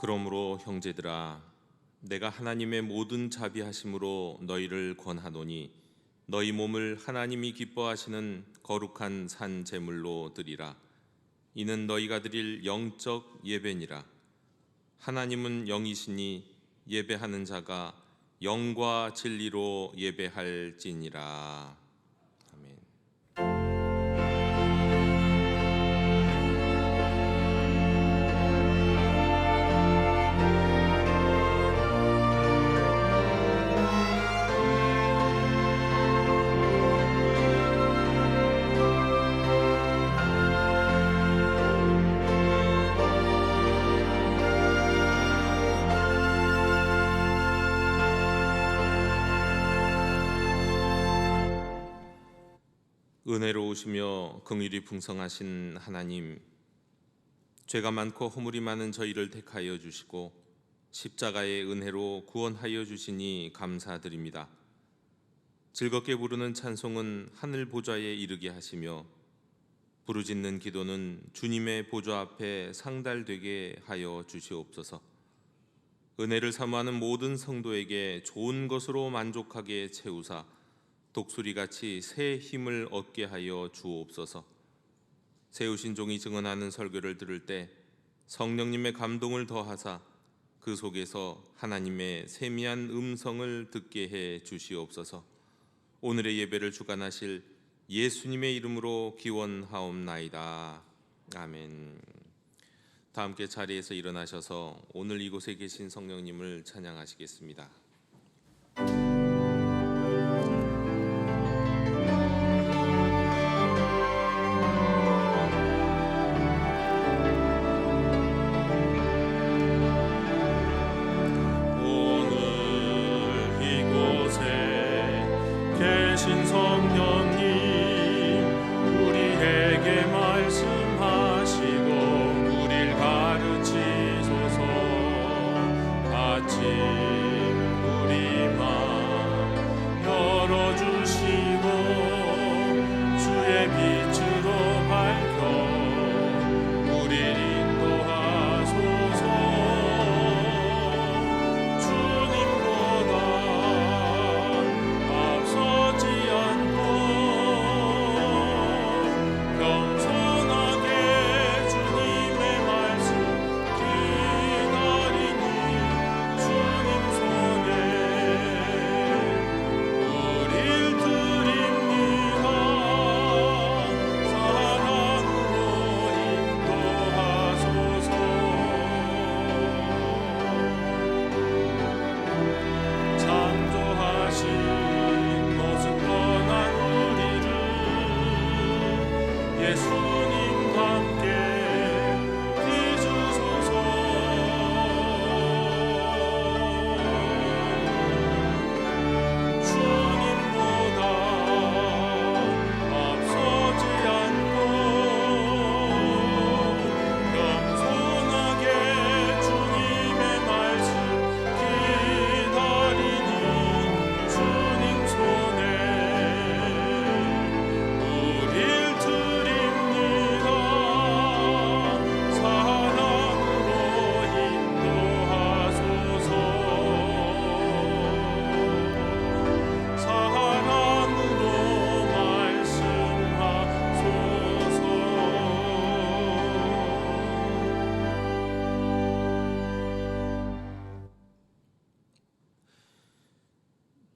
그러므로 형제들아, 내가 하나님의 모든 자비하심으로 너희를 권하노니 너희 몸을 하나님이 기뻐하시는 거룩한 산 제물로 드리라. 이는 너희가 드릴 영적 예배니라. 하나님은 영이시니 예배하는 자가 영과 진리로 예배할지니라. 아멘. 은혜로우시며 긍휼이 풍성하신 하나님, 죄가 많고 허물이 많은 저희를 택하여 주시고 십자가의 은혜로 구원하여 주시니 감사드립니다. 즐겁게 부르는 찬송은 하늘 보좌에 이르게 하시며 부르짖는 기도는 주님의 보좌 앞에 상달되게 하여 주시옵소서. 은혜를 사모하는 모든 성도에게 좋은 것으로 만족하게 채우사 독수리같이 새 힘을 얻게 하여 주옵소서. 세우신 종이 증언하는 설교를 들을 때 성령님의 감동을 더하사 그 속에서 하나님의 세미한 음성을 듣게 해 주시옵소서. 오늘의 예배를 주관하실 예수님의 이름으로 기원하옵나이다. 아멘. 다 함께 자리에서 일어나셔서 오늘 이곳에 계신 성령님을 찬양하시겠습니다. 계신 성령님, 우리에게 말씀하시고 우릴 가르치소서. 같이 우리 맘 열어주시고 주의 빛으로 밝혀 우릴 인도하소서.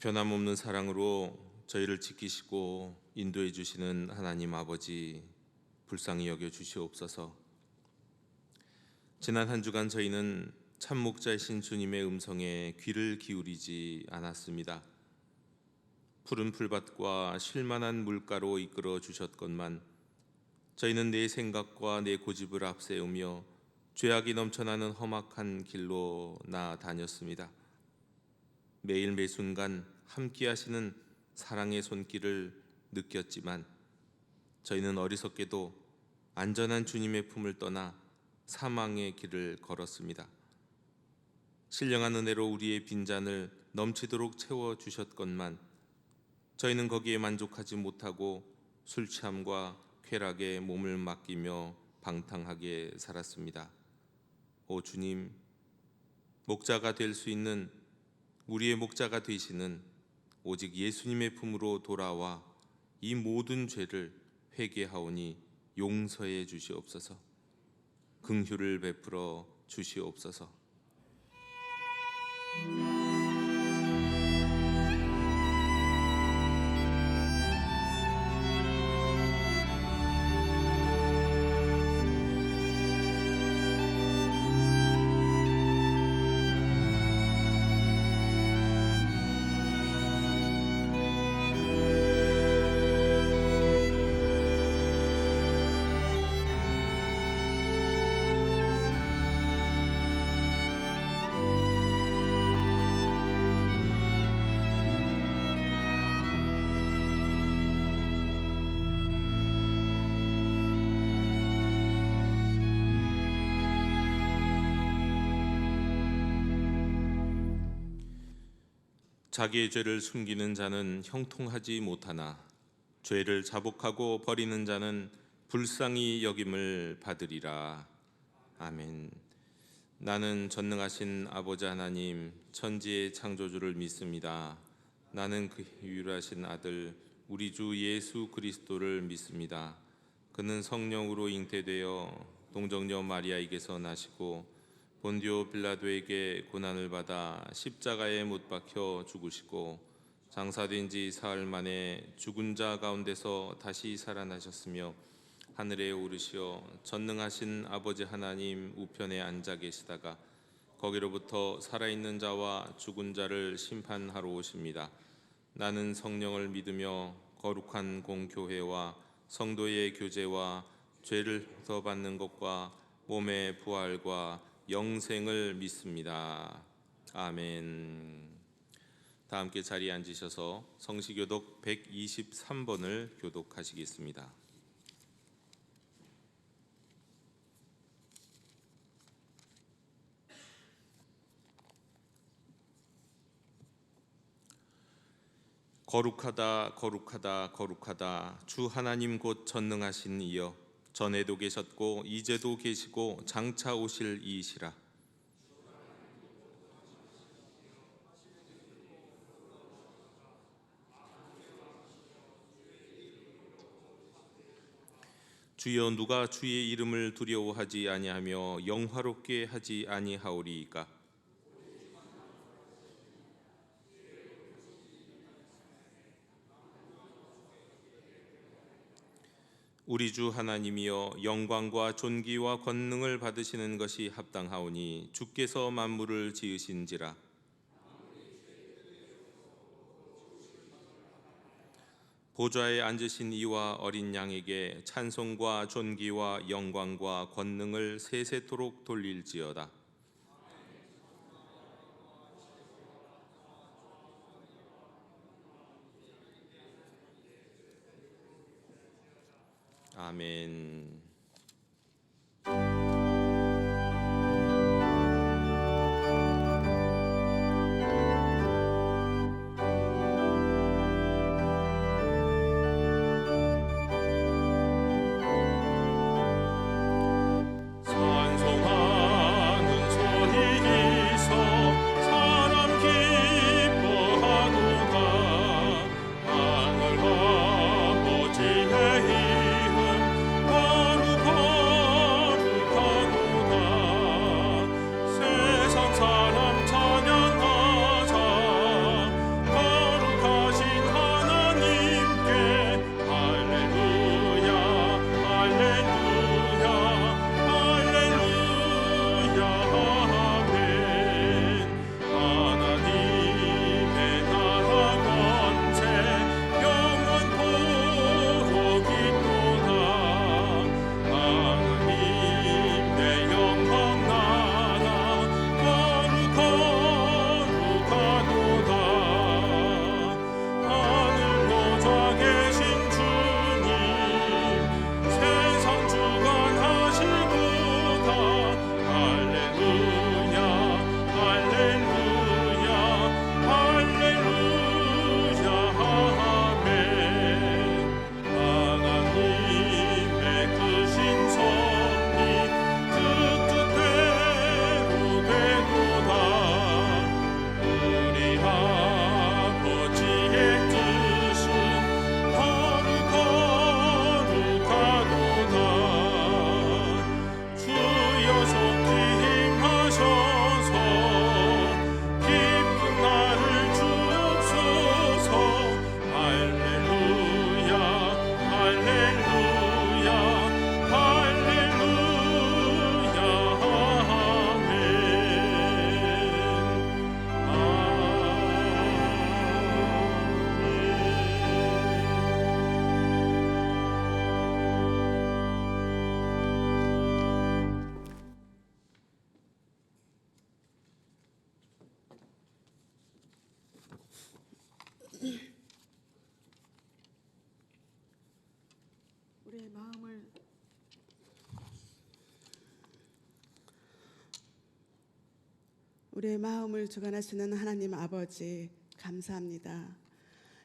변함없는 사랑으로 저희를 지키시고 인도해 주시는 하나님 아버지, 불쌍히 여겨 주시옵소서. 지난 한 주간 저희는 참 목자이신 주님의 음성에 귀를 기울이지 않았습니다. 푸른 풀밭과 쉴만한 물가로 이끌어 주셨건만 저희는 내 생각과 내 고집을 앞세우며 죄악이 넘쳐나는 험악한 길로 나다녔습니다. 매일 매순간 함께 하시는 사랑의 손길을 느꼈지만 저희는 어리석게도 안전한 주님의 품을 떠나 사망의 길을 걸었습니다. 신령한 은혜로 우리의 빈잔을 넘치도록 채워주셨건만 저희는 거기에 만족하지 못하고 술 취함과 쾌락에 몸을 맡기며 방탕하게 살았습니다. 오 주님, 목자가 될 수 있는 우리의 목자가 되시는 오직 예수님의 품으로 돌아와 이 모든 죄를 회개하오니 용서해 주시옵소서. 긍휼을 베풀어 주시옵소서. 자기의 죄를 숨기는 자는 형통하지 못하나 죄를 자복하고 버리는 자는 불쌍히 여김을 받으리라. 아멘. 나는 전능하신 아버지 하나님 천지의 창조주를 믿습니다. 나는 그 유일하신 아들 우리 주 예수 그리스도를 믿습니다. 그는 성령으로 잉태되어 동정녀 마리아에게서 나시고 본디오 빌라도에게 고난을 받아 십자가에 못 박혀 죽으시고 장사된 지 사흘 만에 죽은 자 가운데서 다시 살아나셨으며 하늘에 오르시어 전능하신 아버지 하나님 우편에 앉아 계시다가 거기로부터 살아있는 자와 죽은 자를 심판하러 오십니다. 나는 성령을 믿으며 거룩한 공교회와 성도의 교제와 죄를 용서받는 것과 몸의 부활과 영생을 믿습니다. 아멘. 다 함께 자리에 앉으셔서 성시교독 123번을 교독하시겠습니다. 거룩하다 거룩하다 거룩하다 주 하나님 곧 전능하신 이여 전에도 계셨고 이제도 계시고 장차 오실 이이시라. 주여 누가 주의 이름을 두려워하지 아니하며 영화롭게 하지 아니하오리이까. 우리 주 하나님이여 영광과 존귀와 권능을 받으시는 것이 합당하오니 주께서 만물을 지으신지라. 보좌에 앉으신 이와 어린 양에게 찬송과 존귀와 영광과 권능을 세세토록 돌릴지어다. 아멘. 찬송하는 소리 있어 사람 기뻐하도다. 하늘 아버지의 이름 우리의 마음을 주관하시는 하나님 아버지 감사합니다.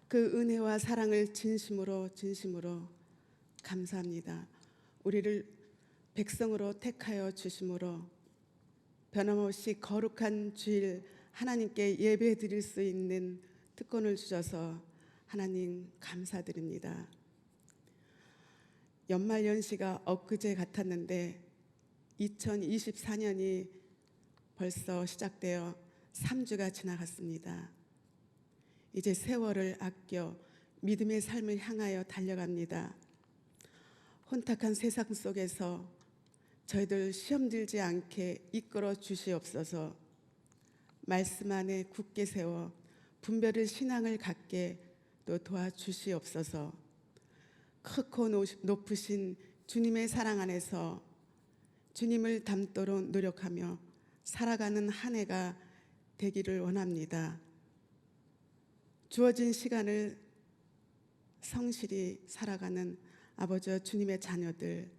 그 은혜와 사랑을 진심으로 감사합니다. 우리를 백성으로 택하여 주심으로 변함없이 거룩한 주일 하나님께 예배 드릴 수 있는 특권을 주셔서 하나님 감사드립니다. 연말연시가 엊그제 같았는데 2024년이 벌써 시작되어 3주가 지나갔습니다. 이제 세월을 아껴 믿음의 삶을 향하여 달려갑니다. 혼탁한 세상 속에서 저희들 시험 들지 않게 이끌어 주시옵소서. 말씀 안에 굳게 세워 분별을 신앙을 갖게 또 도와주시옵소서. 크고 높으신 주님의 사랑 안에서 주님을 닮도록 노력하며 살아가는 한 해가 되기를 원합니다. 주어진 시간을 성실히 살아가는 아버지 주님의 자녀들,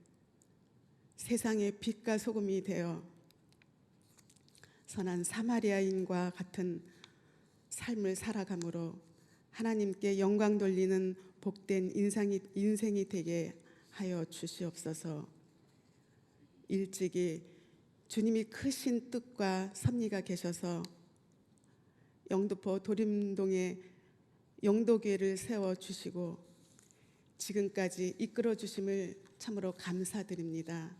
세상의 빛과 소금이 되어 선한 사마리아인과 같은 삶을 살아감으로 하나님께 영광 돌리는 복된 인생이 되게 하여 주시옵소서. 일찍이 주님이 크신 뜻과 섭리가 계셔서 영등포 도림동에 영도교회를 세워주시고 지금까지 이끌어 주심을 참으로 감사드립니다.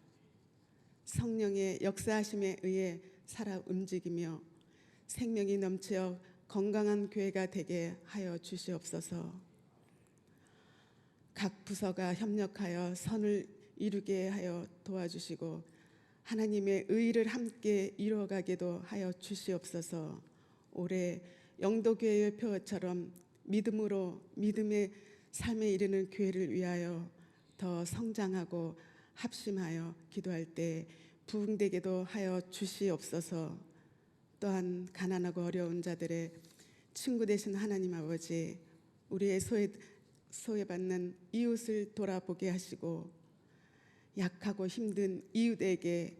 성령의 역사하심에 의해 살아 움직이며 생명이 넘쳐 건강한 교회가 되게 하여 주시옵소서. 각 부서가 협력하여 선을 이루게 하여 도와주시고 하나님의 의를 함께 이루어가게도 하여 주시옵소서. 올해 영도교회의 표처럼 믿음의 삶에 이르는 교회를 위하여 더 성장하고 합심하여 기도할 때 부흥되게도 하여 주시옵소서. 또한 가난하고 어려운 자들의 친구 되신 하나님 아버지, 우리의 소외받는 이웃을 돌아보게 하시고 약하고 힘든 이웃에게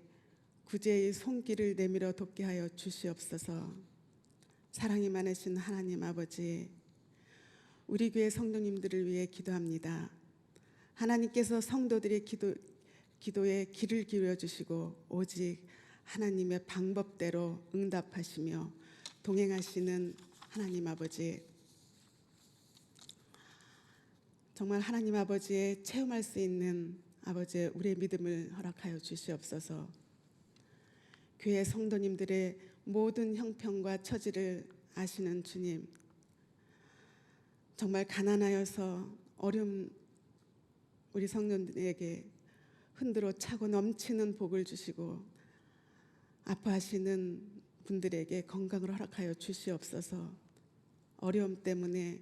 구제의 손길을 내밀어 돕게 하여 주시옵소서. 사랑이 많으신 하나님 아버지, 우리 교회 성도님들을 위해 기도합니다. 하나님께서 성도들의 기도에 귀를 기울여 주시고 오직 하나님의 방법대로 응답하시며 동행하시는 하나님 아버지, 정말 하나님 아버지의 체험할 수 있는 아버지의 우리의 믿음을 허락하여 주시옵소서. 교회 성도님들의 모든 형편과 처지를 아시는 주님, 정말 가난하여서 어려운 우리 성도들에게 흔들어 차고 넘치는 복을 주시고 아파하시는 분들에게 건강을 허락하여 주시옵소서. 어려움 때문에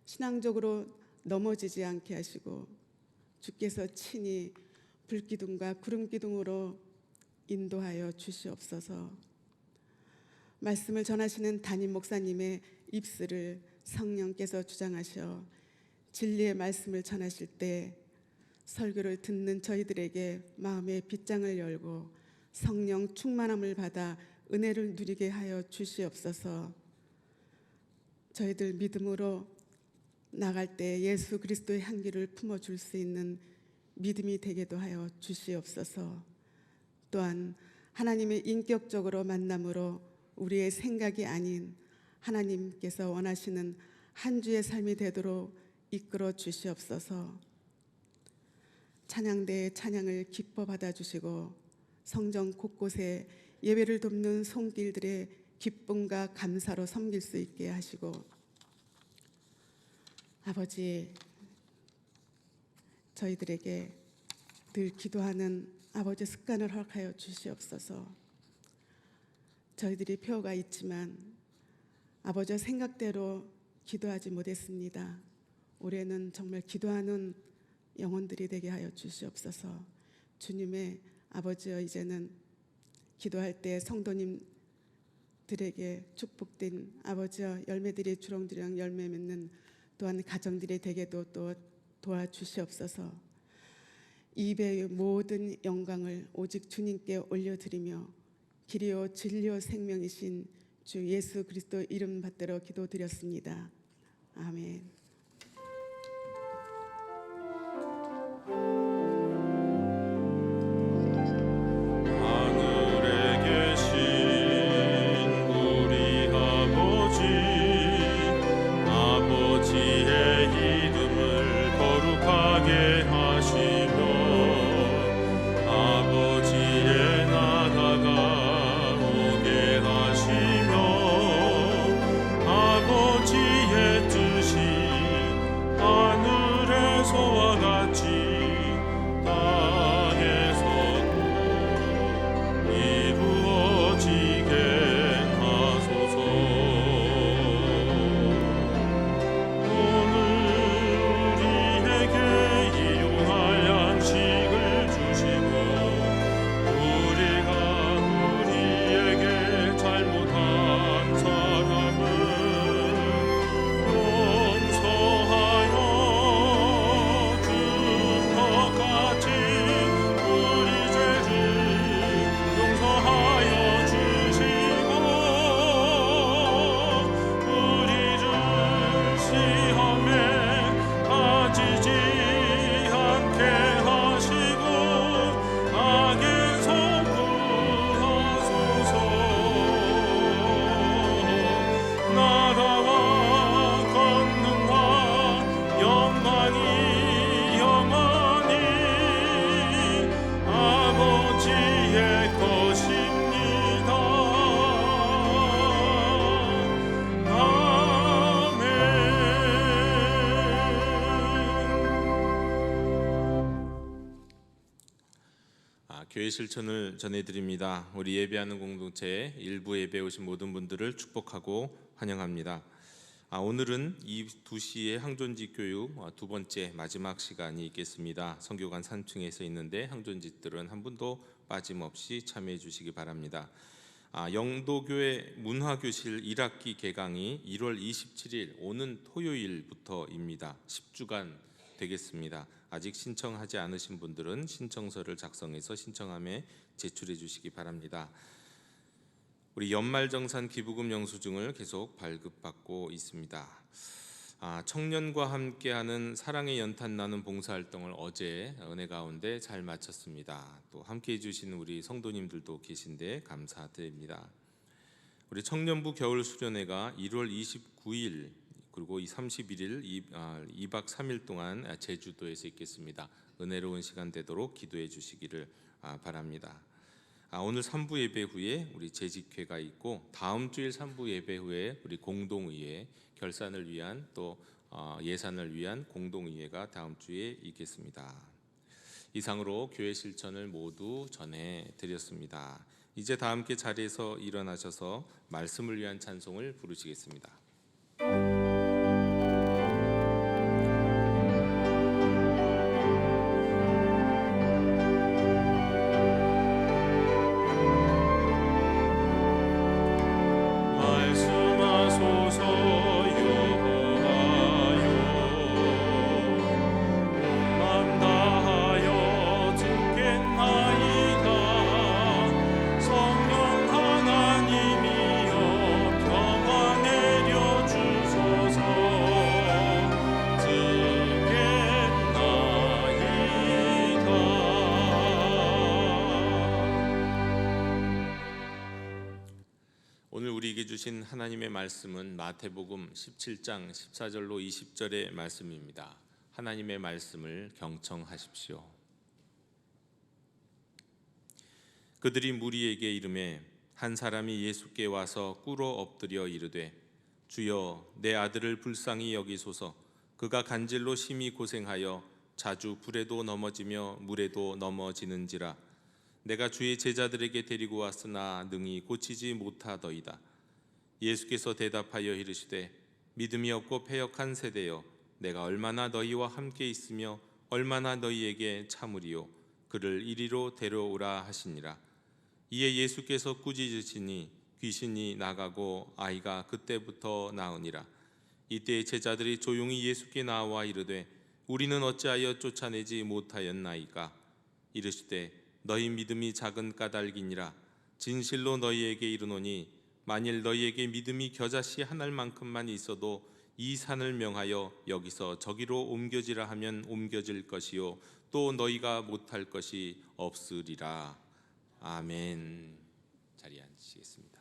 신앙적으로 넘어지지 않게 하시고 주께서 친히 불기둥과 구름기둥으로 인도하여 주시옵소서. 말씀을 전하시는 담임 목사님의 입술을 성령께서 주장하셔 진리의 말씀을 전하실 때 설교를 듣는 저희들에게 마음의 빗장을 열고 성령 충만함을 받아 은혜를 누리게 하여 주시옵소서. 저희들 믿음으로 나갈 때 예수 그리스도의 향기를 품어줄 수 있는 믿음이 되게도 하여 주시옵소서. 또한 하나님의 인격적으로 만남으로 우리의 생각이 아닌 하나님께서 원하시는 한 주의 삶이 되도록 이끌어 주시옵소서. 찬양대의 찬양을 기뻐 받아주시고 성전 곳곳에 예배를 돕는 손길들의 기쁨과 감사로 섬길 수 있게 하시고 아버지, 저희들에게 늘 기도하는 아버지 습관을 허락하여 주시옵소서. 저희들이 표가 있지만 아버지 생각대로 기도하지 못했습니다. 올해는 정말 기도하는 영혼들이 되게 하여 주시옵소서. 주님의 아버지여, 이제는 기도할 때 성도님 가족들에게 축복된 아버지와 열매들이 주렁주렁 열매 맺는 또한 가정들이 되게도 또 도와주시옵소서. 이 배의 모든 영광을 오직 주님께 올려드리며 길이요 진리요 생명이신 주 예수 그리스도 이름 받들어 기도드렸습니다. 아멘. 하늘에 계신 우리 아버지의 이름을 거룩하게 하시며 아버지의 나라가 오게 하시며 아버지의 뜻이 하늘에서와 같이 땅에서도 이루어지게 하소서. 오늘 우리에게 일용할 양식을 주시고 우리가 우리에게 잘못한 사람을 용서하여 준 것 같이 우리 죄를 용서하여 주시고 우리를 시험에 빠지지 않게 하시고 악에서 구하소서. 나라와 권능과 영광이 영원히 아버지의 것입니다. 아멘. 교회 실천을 전해드립니다. 우리 예배하는 공동체에 일부 예배 오신 모든 분들을 축복하고 환영합니다. 오늘은 이 2시에 항존지 교육 두 번째 마지막 시간이 있겠습니다. 성교관 3층에서 있는데 항존지들은 한 분도 빠짐없이 참여해 주시기 바랍니다. 영도교회 문화교실 1학기 개강이 1월 27일 오는 토요일부터입니다. 10주간 되겠습니다. 아직 신청하지 않으신 분들은 신청서를 작성해서 신청함에 제출해 주시기 바랍니다. 우리 연말정산 기부금 영수증을 계속 발급받고 있습니다. 청년과 함께하는 사랑의 연탄 나눔 봉사활동을 어제 은혜 가운데 잘 마쳤습니다. 또 함께해 주신 우리 성도님들도 계신데 감사드립니다. 우리 청년부 겨울 수련회가 1월 29일 그리고 31일 2박 3일 동안 제주도에서 있겠습니다. 은혜로운 시간 되도록 기도해 주시기를 바랍니다. 오늘 3부 예배 후에 우리 재직회가 있고 다음 주일 3부 예배 후에 우리 공동의회 결산을 위한 또 예산을 위한 공동의회가 다음 주에 있겠습니다. 이상으로 교회 실천을 모두 전해드렸습니다. 이제 다 함께 자리에서 일어나셔서 말씀을 위한 찬송을 부르시겠습니다. 오늘 우리에게 주신 하나님의 말씀은 마태복음 17장 14절로 20절의 말씀입니다. 하나님의 말씀을 경청하십시오. 그들이 무리에게 이르매 한 사람이 예수께 와서 꿇어 엎드려 이르되 주여 내 아들을 불쌍히 여기소서. 그가 간질로 심히 고생하여 자주 불에도 넘어지며 물에도 넘어지는지라. 내가 주의 제자들에게 데리고 왔으나 능히 고치지 못하더이다. 예수께서 대답하여 이르시되 믿음이 없고 패역한 세대여, 내가 얼마나 너희와 함께 있으며 얼마나 너희에게 참으리요. 그를 이리로 데려오라 하시니라. 이에 예수께서 꾸짖으시니 귀신이 나가고 아이가 그때부터 나으니라. 이때 제자들이 조용히 예수께 나와 이르되 우리는 어찌하여 쫓아내지 못하였나이까? 이르시되 너희 믿음이 작은 까닭이니라. 진실로 너희에게 이르노니 만일 너희에게 믿음이 겨자씨 한 알만큼만 있어도 이 산을 명하여 여기서 저기로 옮겨지라 하면 옮겨질 것이요 또 너희가 못할 것이 없으리라. 아멘. 자리에 앉으시겠습니다.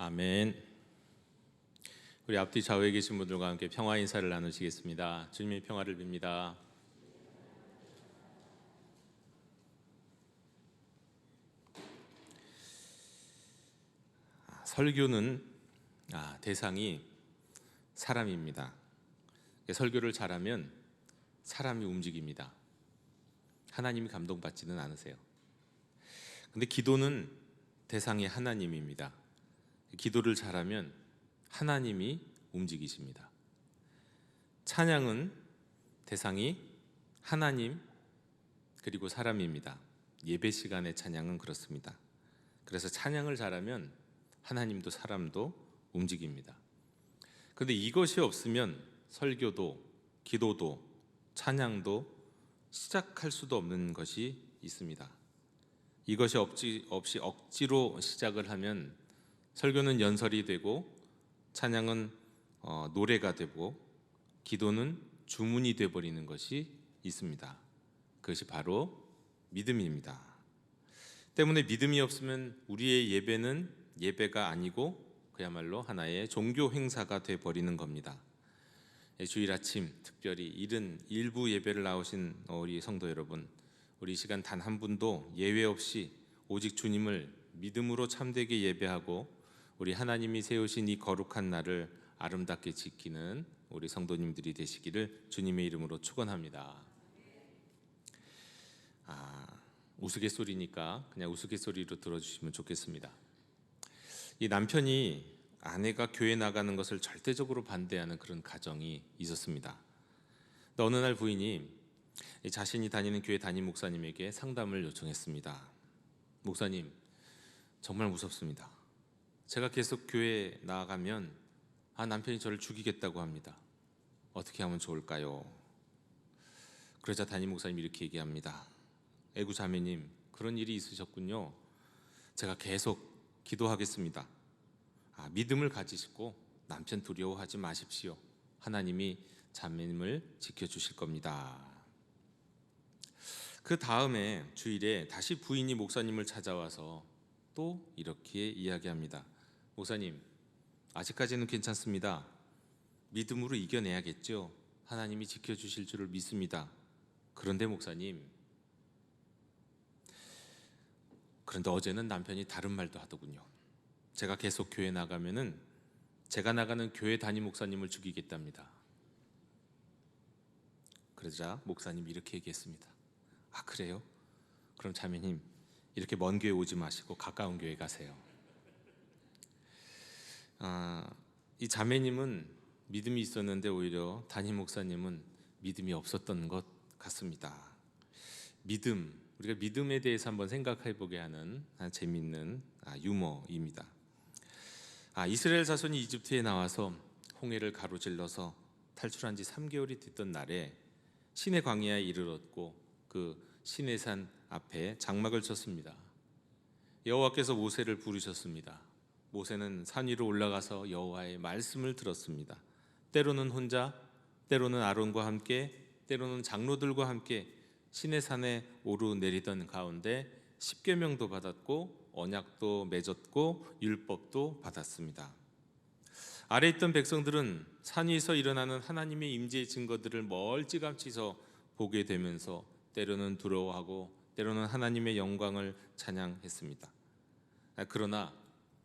아멘. 우리 앞뒤 좌우에 계신 분들과 함께 평화 인사를 나누시겠습니다. 주님의 평화를 빕니다. 설교는 대상이 사람입니다. 설교를 잘하면 사람이 움직입니다. 하나님이 감동받지는 않으세요. 근데 기도는 대상이 하나님입니다. 기도를 잘하면 하나님이 움직이십니다. 찬양은 대상이 하나님 그리고 사람입니다. 예배 시간의 찬양은 그렇습니다. 그래서 찬양을 잘하면 하나님도 사람도 움직입니다. 그런데 이것이 없으면 설교도 기도도 찬양도 시작할 수도 없는 것이 있습니다. 이것이 없이 억지로 시작을 하면 설교는 연설이 되고 찬양은 노래가 되고 기도는 주문이 되어버리는 것이 있습니다. 그것이 바로 믿음입니다. 때문에 믿음이 없으면 우리의 예배는 예배가 아니고 그야말로 하나의 종교 행사가 되어버리는 겁니다. 주일 아침 특별히 이른 일부 예배를 나오신 우리 성도 여러분, 우리 시간 단 한 분도 예외 없이 오직 주님을 믿음으로 참되게 예배하고 우리 하나님이 세우신 이 거룩한 날을 아름답게 지키는 우리 성도님들이 되시기를 주님의 이름으로 축원합니다. 우스갯소리니까 그냥 우스갯소리로 들어주시면 좋겠습니다. 이 남편이 아내가 교회 나가는 것을 절대적으로 반대하는 그런 가정이 있었습니다. 어느 날 부인이 자신이 다니는 교회 담임 목사님에게 상담을 요청했습니다. 목사님, 정말 무섭습니다. 제가 계속 교회에 나아가면 남편이 저를 죽이겠다고 합니다. 어떻게 하면 좋을까요? 그러자 담임 목사님이 이렇게 얘기합니다. 애구 자매님, 그런 일이 있으셨군요. 제가 계속 기도하겠습니다. 믿음을 가지시고 남편 두려워하지 마십시오. 하나님이 자매님을 지켜주실 겁니다. 그 다음에 주일에 다시 부인이 목사님을 찾아와서 또 이렇게 이야기합니다. 목사님, 아직까지는 괜찮습니다. 믿음으로 이겨내야겠죠. 하나님이 지켜주실 줄을 믿습니다. 그런데 목사님, 그런데 어제는 남편이 다른 말도 하더군요. 제가 계속 교회 나가면은 제가 나가는 교회 담임 목사님을 죽이겠답니다. 그러자 목사님이 이렇게 얘기했습니다. 아, 그래요? 그럼 자매님, 이렇게 먼 교회 오지 마시고 가까운 교회 가세요. 이 자매님은 믿음이 있었는데 오히려 담임 목사님은 믿음이 없었던 것 같습니다. 믿음, 우리가 믿음에 대해서 한번 생각해 보게 하는 재미있는 유머입니다. 이스라엘 자손이 이집트에 나와서 홍해를 가로질러서 탈출한 지 3개월이 됐던 날에 시내 광야에 이르렀고 그 시내산 앞에 장막을 쳤습니다. 여호와께서 모세를 부르셨습니다. 모세는 산 위로 올라가서 여호와의 말씀을 들었습니다. 때로는 혼자, 때로는 아론과 함께, 때로는 장로들과 함께 시내산에 오르내리던 가운데 십계명도 받았고 언약도 맺었고 율법도 받았습니다. 아래 있던 백성들은 산 위에서 일어나는 하나님의 임재의 증거들을 멀찌감치서 보게 되면서 때로는 두려워하고 때로는 하나님의 영광을 찬양했습니다. 그러나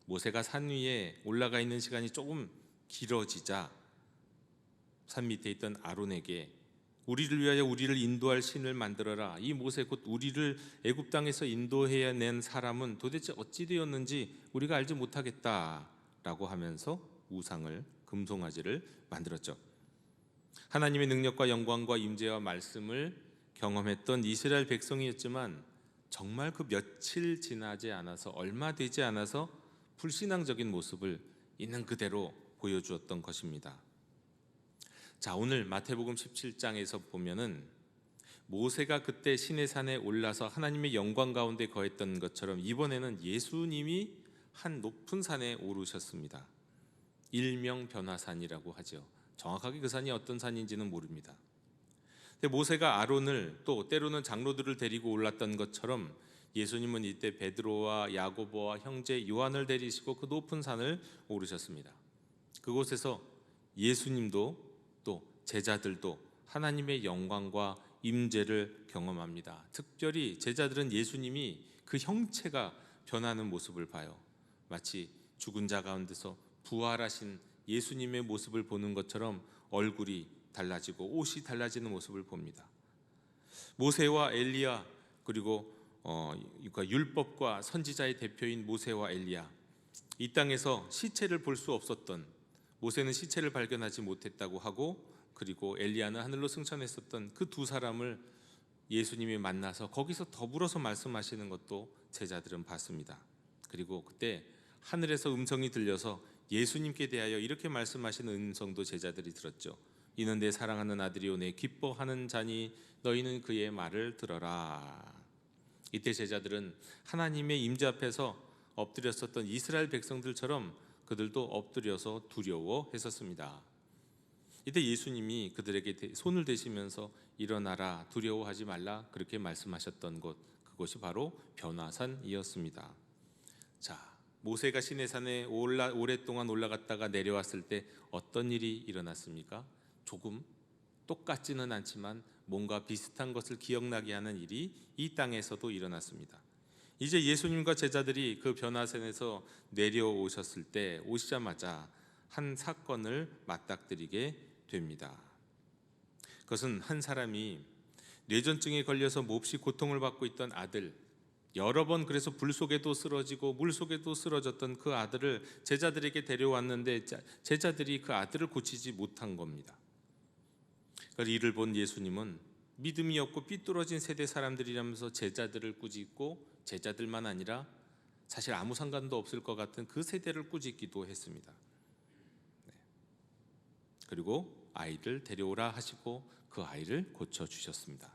모세가 산 위에 올라가 있는 시간이 조금 길어지자 산 밑에 있던 아론에게 우리를 위하여 우리를 인도할 신을 만들어라. 이 모세 곧 우리를 애굽 땅에서 인도해야 낸 사람은 도대체 어찌 되었는지 우리가 알지 못하겠다라고 하면서 우상을 금송아지를 만들었죠. 하나님의 능력과 영광과 임재와 말씀을 경험했던 이스라엘 백성이었지만 정말 그 며칠 지나지 않아서 얼마 되지 않아서 불신앙적인 모습을 있는 그대로 보여주었던 것입니다. 자, 오늘 마태복음 17장에서 보면은 모세가 그때 시내산에 올라서 하나님의 영광 가운데 거했던 것처럼 이번에는 예수님이 한 높은 산에 오르셨습니다. 일명 변화산이라고 하죠. 정확하게 그 산이 어떤 산인지는 모릅니다. 근데 모세가 아론을 또 때로는 장로들을 데리고 올랐던 것처럼 예수님은 이때 베드로와 야고보와 형제 요한을 데리시고 그 높은 산을 오르셨습니다. 그곳에서 예수님도 또 제자들도 하나님의 영광과 임재를 경험합니다. 특별히 제자들은 예수님이 그 형체가 변하는 모습을 봐요. 마치 죽은 자 가운데서 부활하신 예수님의 모습을 보는 것처럼 얼굴이 달라지고 옷이 달라지는 모습을 봅니다. 모세와 엘리야, 그리고 율법과 선지자의 대표인 모세와 엘리야, 이 땅에서 시체를 볼 수 없었던, 모세는 시체를 발견하지 못했다고 하고 그리고 엘리야는 하늘로 승천했었던 그 두 사람을 예수님이 만나서 거기서 더불어서 말씀하시는 것도 제자들은 봤습니다. 그리고 그때 하늘에서 음성이 들려서 예수님께 대하여 이렇게 말씀하시는 음성도 제자들이 들었죠. 이는 내 사랑하는 아들이요 내 기뻐하는 자니 너희는 그의 말을 들어라. 이때 제자들은 하나님의 임재 앞에서 엎드렸었던 이스라엘 백성들처럼 그들도 엎드려서 두려워했었습니다. 이때 예수님이 그들에게 손을 대시면서 일어나라, 두려워하지 말라, 그렇게 말씀하셨던 곳, 그곳이 바로 변화산이었습니다. 자, 모세가 시내산에 오랫동안 올라갔다가 내려왔을 때 어떤 일이 일어났습니까? 조금 똑같지는 않지만 뭔가 비슷한 것을 기억나게 하는 일이 이 땅에서도 일어났습니다. 이제 예수님과 제자들이 그 변화산에서 내려오셨을 때 오시자마자 한 사건을 맞닥뜨리게 됩니다. 그것은 한 사람이 뇌전증에 걸려서 몹시 고통을 받고 있던 아들, 여러 번 그래서 불 속에도 쓰러지고 물 속에도 쓰러졌던 그 아들을 제자들에게 데려왔는데 제자들이 그 아들을 고치지 못한 겁니다. 그 이를 본 예수님은 믿음이 없고 삐뚤어진 세대 사람들이라면서 제자들을 꾸짖고 제자들만 아니라 사실 아무 상관도 없을 것 같은 그 세대를 꾸짖기도 했습니다. 그리고 아이를 데려오라 하시고 그 아이를 고쳐주셨습니다.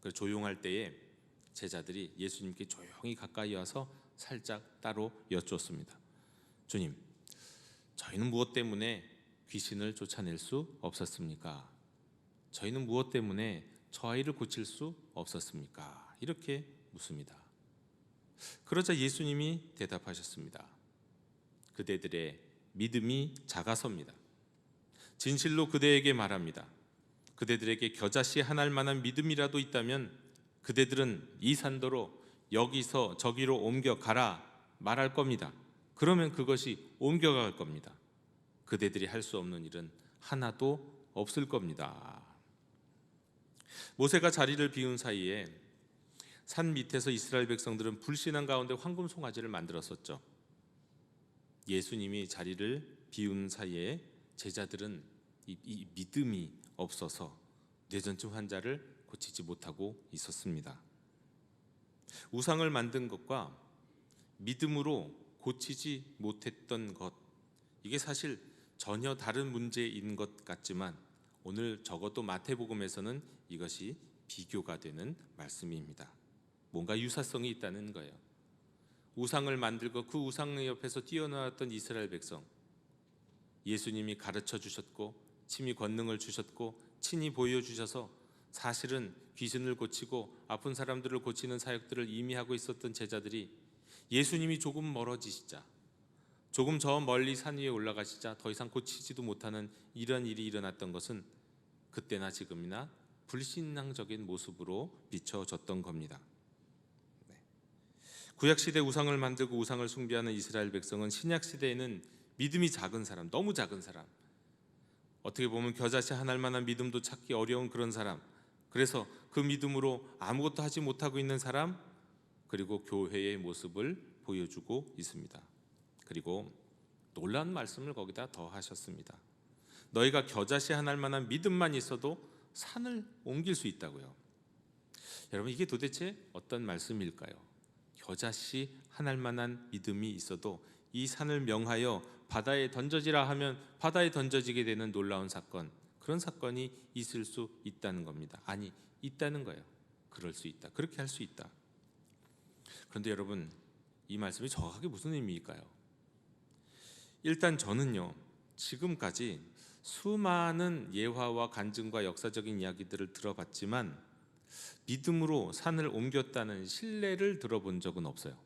그래서 조용할 때에 제자들이 예수님께 조용히 가까이 와서 살짝 따로 여쭈었습니다. 주님, 저희는 무엇 때문에 귀신을 쫓아낼 수 없었습니까? 저희는 무엇 때문에 저 아이를 고칠 수 없었습니까? 이렇게 묻습니다. 그러자 예수님이 대답하셨습니다. 그대들의 믿음이 작아서입니다. 진실로 그대에게 말합니다. 그대들에게 겨자씨 한 알만한 믿음이라도 있다면 그대들은 이 산더로 여기서 저기로 옮겨 가라 말할 겁니다. 그러면 그것이 옮겨갈 겁니다. 그대들이 할 수 없는 일은 하나도 없을 겁니다. 모세가 자리를 비운 사이에 산 밑에서 이스라엘 백성들은 불신한 가운데 황금 송아지를 만들었었죠. 예수님이 자리를 비운 사이에 제자들은 이 믿음이 없어서 뇌전증 환자를 고치지 못하고 있었습니다. 우상을 만든 것과 믿음으로 고치지 못했던 것, 이게 사실 전혀 다른 문제인 것 같지만 오늘 적어도 마태복음에서는 이것이 비교가 되는 말씀입니다. 뭔가 유사성이 있다는 거예요. 우상을 만들고 그 우상 옆에서 뛰어나왔던 이스라엘 백성, 예수님이 가르쳐 주셨고 친히 권능을 주셨고 친히 보여주셔서 사실은 귀신을 고치고 아픈 사람들을 고치는 사역들을 이미 하고 있었던 제자들이 예수님이 조금 멀어지시자, 조금 저 멀리 산 위에 올라가시자 더 이상 고치지도 못하는 이런 일이 일어났던 것은 그때나 지금이나 불신앙적인 모습으로 비춰졌던 겁니다. 구약시대 우상을 만들고 우상을 숭배하는 이스라엘 백성은 신약시대에는 믿음이 작은 사람, 너무 작은 사람, 어떻게 보면 겨자씨 한 알만한 믿음도 찾기 어려운 그런 사람, 그래서 그 믿음으로 아무것도 하지 못하고 있는 사람, 그리고 교회의 모습을 보여주고 있습니다. 그리고 놀라운 말씀을 거기다 더 하셨습니다. 너희가 겨자씨 한 알만한 믿음만 있어도 산을 옮길 수 있다고요. 여러분, 이게 도대체 어떤 말씀일까요? 겨자씨 한 알만한 믿음이 있어도 이 산을 명하여 바다에 던져지라 하면 바다에 던져지게 되는 놀라운 사건, 그런 사건이 있을 수 있다는 겁니다. 아니, 있다는 거예요. 그럴 수 있다, 그렇게 할 수 있다. 그런데 여러분, 이 말씀이 정확하게 무슨 의미일까요? 일단 저는요, 지금까지 수많은 예화와 간증과 역사적인 이야기들을 들어봤지만 믿음으로 산을 옮겼다는 신뢰를 들어본 적은 없어요.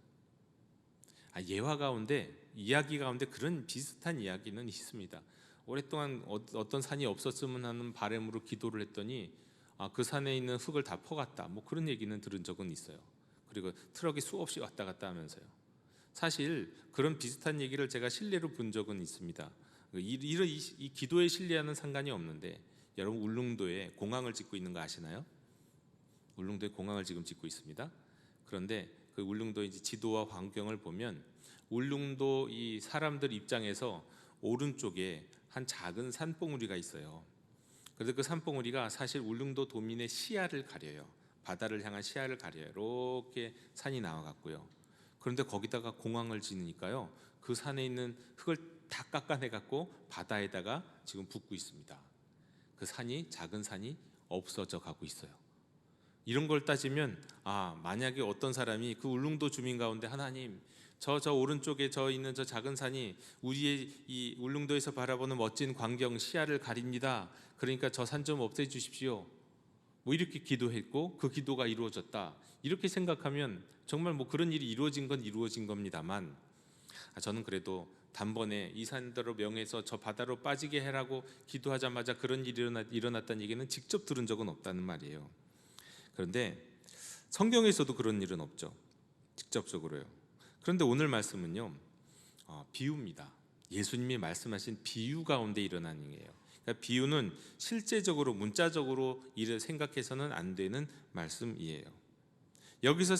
예화 가운데, 이야기 가운데 그런 비슷한 이야기는 있습니다. 오랫동안 어떤 산이 없었으면 하는 바람으로 기도를 했더니 그 산에 있는 흙을 다 퍼갔다, 뭐 그런 얘기는 들은 적은 있어요. 그리고 트럭이 수없이 왔다 갔다 하면서요. 사실 그런 비슷한 얘기를 제가 신뢰로 본 적은 있습니다. 이 기도에 신뢰하는 상관이 없는데, 여러분 울릉도에 공항을 짓고 있는 거 아시나요? 울릉도에 공항을 지금 짓고 있습니다. 그런데 그 울릉도의 지도와 환경을 보면 울릉도 이 사람들 입장에서 오른쪽에 한 작은 산봉우리가 있어요. 그래서 그 산봉우리가 사실 울릉도 도민의 시야를 가려요. 바다를 향한 시야를 가려요. 이렇게 산이 나와갖고요. 그런데 거기다가 공항을 지으니까요, 그 산에 있는 흙을 다 깎아내갖고 바다에다가 지금 붓고 있습니다. 그 산이, 작은 산이 없어져 가고 있어요. 이런 걸 따지면 만약에 어떤 사람이 그 울릉도 주민 가운데 하나님, 저 오른쪽에 저 있는 저 작은 산이 우리의 이 울릉도에서 바라보는 멋진 광경 시야를 가립니다. 그러니까 저 산 좀 없애 주십시오. 뭐 이렇게 기도했고 그 기도가 이루어졌다, 이렇게 생각하면 정말 뭐 그런 일이 이루어진 건 이루어진 겁니다만, 저는 그래도 단번에 이 산더러 명해서 저 바다로 빠지게 해라고 기도하자마자 그런 일이 일어났다는 얘기는 직접 들은 적은 없다는 말이에요. 그런데 성경에서도 그런 일은 없죠, 직접적으로요. 그런데 오늘 말씀은요, 비유입니다. 예수님이 말씀하신 비유 가운데 일어난 일이에요. 그러니까 비유는 실제적으로 문자적으로 일을 생각해서는 안 되는 말씀이에요. 여기서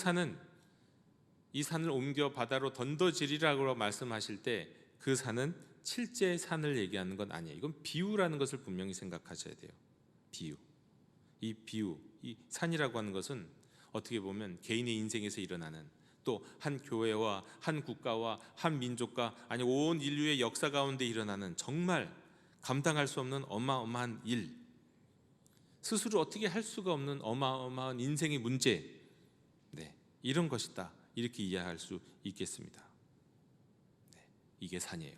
이 산을 옮겨 바다로 던져지리라고 말씀하실 때 그 산은 실제 산을 얘기하는 건 아니에요. 이건 비유라는 것을 분명히 생각하셔야 돼요. 비유. 이 비유, 이 산이라고 하는 것은 어떻게 보면 개인의 인생에서 일어나는, 또 한 교회와 한 국가와 한 민족과, 아니 온 인류의 역사 가운데 일어나는 정말 감당할 수 없는 어마어마한 일, 스스로 어떻게 할 수가 없는 어마어마한 인생의 문제, 이런 것이다, 이렇게 이해할 수 있겠습니다. 이게 산이에요.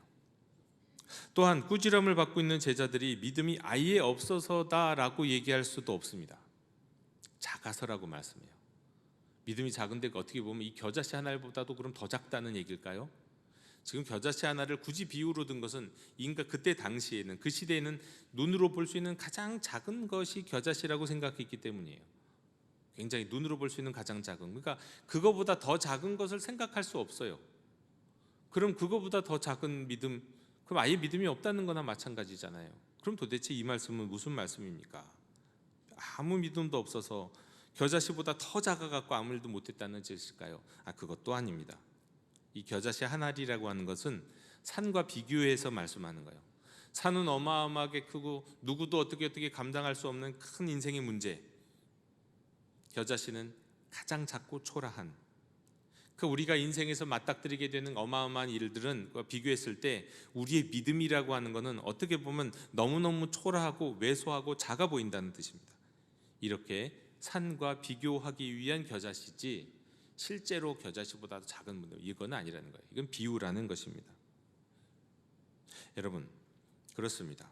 또한 꾸지람을 받고 있는 제자들이 믿음이 아예 없어서다라고 얘기할 수도 없습니다. 작아서라고 말씀해요. 믿음이 작은데 어떻게 보면 이 겨자씨 하나보다도 그럼 더 작다는 얘기일까요? 지금 겨자씨 하나를 굳이 비유로 든 것은 인가 그때 당시에는, 그 시대에는 눈으로 볼 수 있는 가장 작은 것이 겨자씨라고 생각했기 때문이에요. 굉장히 눈으로 볼 수 있는 가장 작은, 그러니까 그거보다 더 작은 것을 생각할 수 없어요. 그럼 그거보다 더 작은 믿음, 그럼 아예 믿음이 없다는 거나 마찬가지잖아요. 그럼 도대체 이 말씀은 무슨 말씀입니까? 아무 믿음도 없어서 겨자씨보다 더 작아갖고 아무 일도 못했다는 뜻일까요? 그것도 아닙니다. 이 겨자씨 한 알이라고 하는 것은 산과 비교해서 말씀하는 거예요. 산은 어마어마하게 크고 누구도 어떻게 감당할 수 없는 큰 인생의 문제, 겨자씨는 가장 작고 초라한, 그 우리가 인생에서 맞닥뜨리게 되는 어마어마한 일들은 비교했을 때 우리의 믿음이라고 하는 것은 어떻게 보면 너무너무 초라하고 왜소하고 작아 보인다는 뜻입니다. 이렇게 산과 비교하기 위한 겨자씨지 실제로 겨자씨보다 작은 문제, 이건 아니라는 거예요. 이건 비유라는 것입니다. 여러분, 그렇습니다.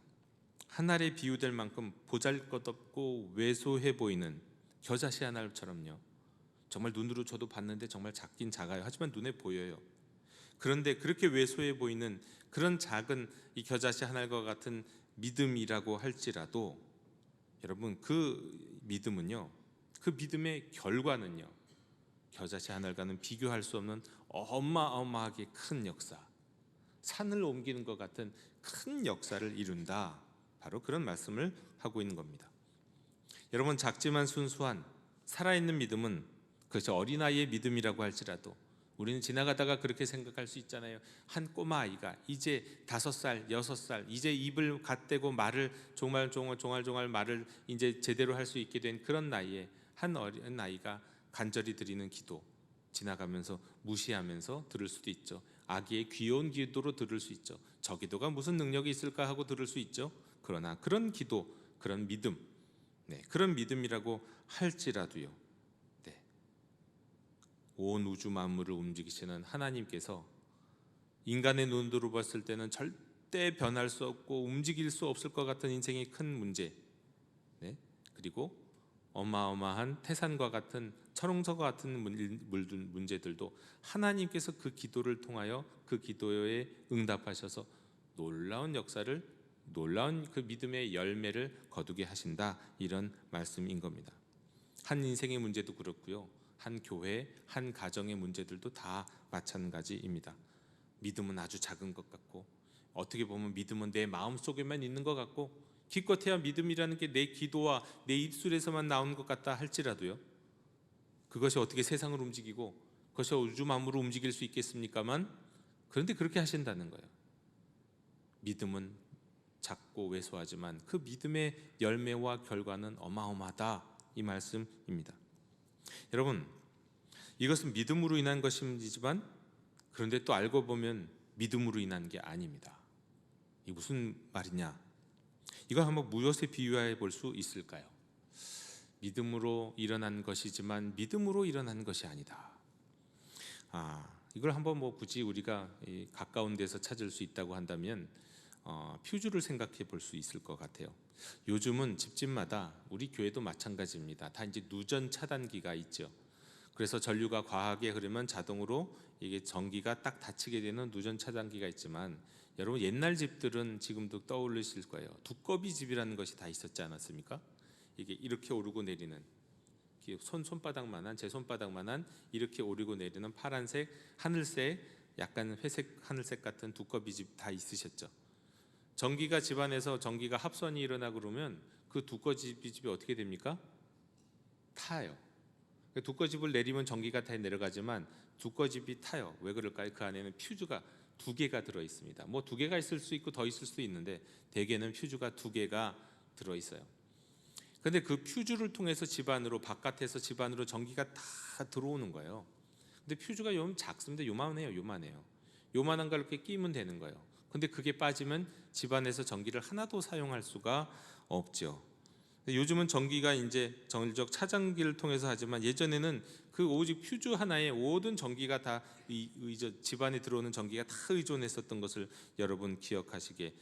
한 알에 비유될 만큼 보잘것없고 왜소해 보이는 겨자씨 한 알처럼요, 정말 눈으로 저도 봤는데 정말 작긴 작아요. 하지만 눈에 보여요. 그런데 그렇게 왜소해 보이는 그런 작은 이 겨자씨 한 알과 같은 믿음이라고 할지라도 여러분, 그 믿음은요, 그 믿음의 결과는요, 겨자씨 한 알과는 비교할 수 없는 어마어마하게 큰 역사, 산을 옮기는 것 같은 큰 역사를 이룬다, 바로 그런 말씀을 하고 있는 겁니다. 여러분, 작지만 순수한 살아있는 믿음은, 그것이 어린아이의 믿음이라고 할지라도 우리는 지나가다가 그렇게 생각할 수 있잖아요. 한 꼬마 아이가 이제 5살, 6살, 이제 입을 갓대고 말을 종알종알 말을 이제 제대로 할 수 있게 된 그런 나이에 한 어린 아이가 간절히 드리는 기도, 지나가면서 무시하면서 들을 수도 있죠. 아기의 귀여운 기도로 들을 수 있죠. 저 기도가 무슨 능력이 있을까 하고 들을 수 있죠. 그러나 그런 기도, 그런 믿음, 그런 믿음이라고 할지라도요, 온 우주 만물을 움직이시는 하나님께서 인간의 눈으로 봤을 때는 절대 변할 수 없고 움직일 수 없을 것 같은 인생의 큰 문제, 그리고 어마어마한 태산과 같은 철옹성과 같은 문제들도 하나님께서 그 기도를 통하여 그 기도에 응답하셔서 놀라운 역사를, 놀라운 그 믿음의 열매를 거두게 하신다, 이런 말씀인 겁니다. 한 인생의 문제도 그렇고요, 한 교회, 한 가정의 문제들도 다 마찬가지입니다. 믿음은 아주 작은 것 같고, 어떻게 보면 믿음은 내 마음속에만 있는 것 같고, 기껏해야 믿음이라는 게 내 기도와 내 입술에서만 나오는 것 같다 할지라도요, 그것이 어떻게 세상을 움직이고 그것이 우주 만물을 움직일 수 있겠습니까만, 그런데 그렇게 하신다는 거예요. 믿음은 작고 왜소하지만 그 믿음의 열매와 결과는 어마어마하다, 이 말씀입니다. 여러분, 이것은 믿음으로 인한 것이지만 그런데 또 알고 보면 믿음으로 인한 게 아닙니다. 이게 무슨 말이냐? 이걸 한번 무엇에 비유해 볼 수 있을까요? 믿음으로 일어난 것이지만 믿음으로 일어난 것이 아니다. 이걸 한번 굳이 우리가 가까운 데서 찾을 수 있다고 한다면 퓨즈를 생각해 볼 수 있을 것 같아요. 요즘은 집집마다, 우리 교회도 마찬가지입니다, 다 이제 누전 차단기가 있죠. 그래서 전류가 과하게 흐르면 자동으로 이게 전기가 딱 닫히게 되는 누전 차단기가 있지만, 여러분 옛날 집들은 지금도 떠올리실 거예요. 두꺼비 집이라는 것이 다 있었지 않았습니까? 이게 이렇게 오르고 내리는, 손바닥만한, 제 손바닥만한 이렇게 오르고 내리는 파란색, 하늘색, 약간 회색 하늘색 같은 두꺼비 집 다 있으셨죠. 전기가 집안에서 전기가 합선이 일어나 그러면 그 두꺼비 집이 어떻게 됩니까? 타요. 두꺼집을 내리면 전기가 다 내려가지만 두꺼집이 타요. 왜 그럴까요? 그 안에는 퓨즈가 2개가 들어 있습니다. 2개가 있을 수 있고 더 있을 수도 있는데 대개는 퓨즈가 2개가 들어 있어요. 근데 그 퓨즈를 통해서 집안으로, 바깥에서 집안으로 전기가 다 들어오는 거예요. 근데 퓨즈가 작습니다. 요만해요. 요만한 걸 이렇게 끼면 되는 거예요. 근데 그게 빠지면 집안에서 전기를 하나도 사용할 수가 없죠. 요즘은 전기가 이제 전력 차단기를 통해서 하지만, 예전에는 그 오직 퓨즈 하나에 모든 전기가 다 집안에 들어오는 전기가 다 의존했었던 것을 여러분 기억하실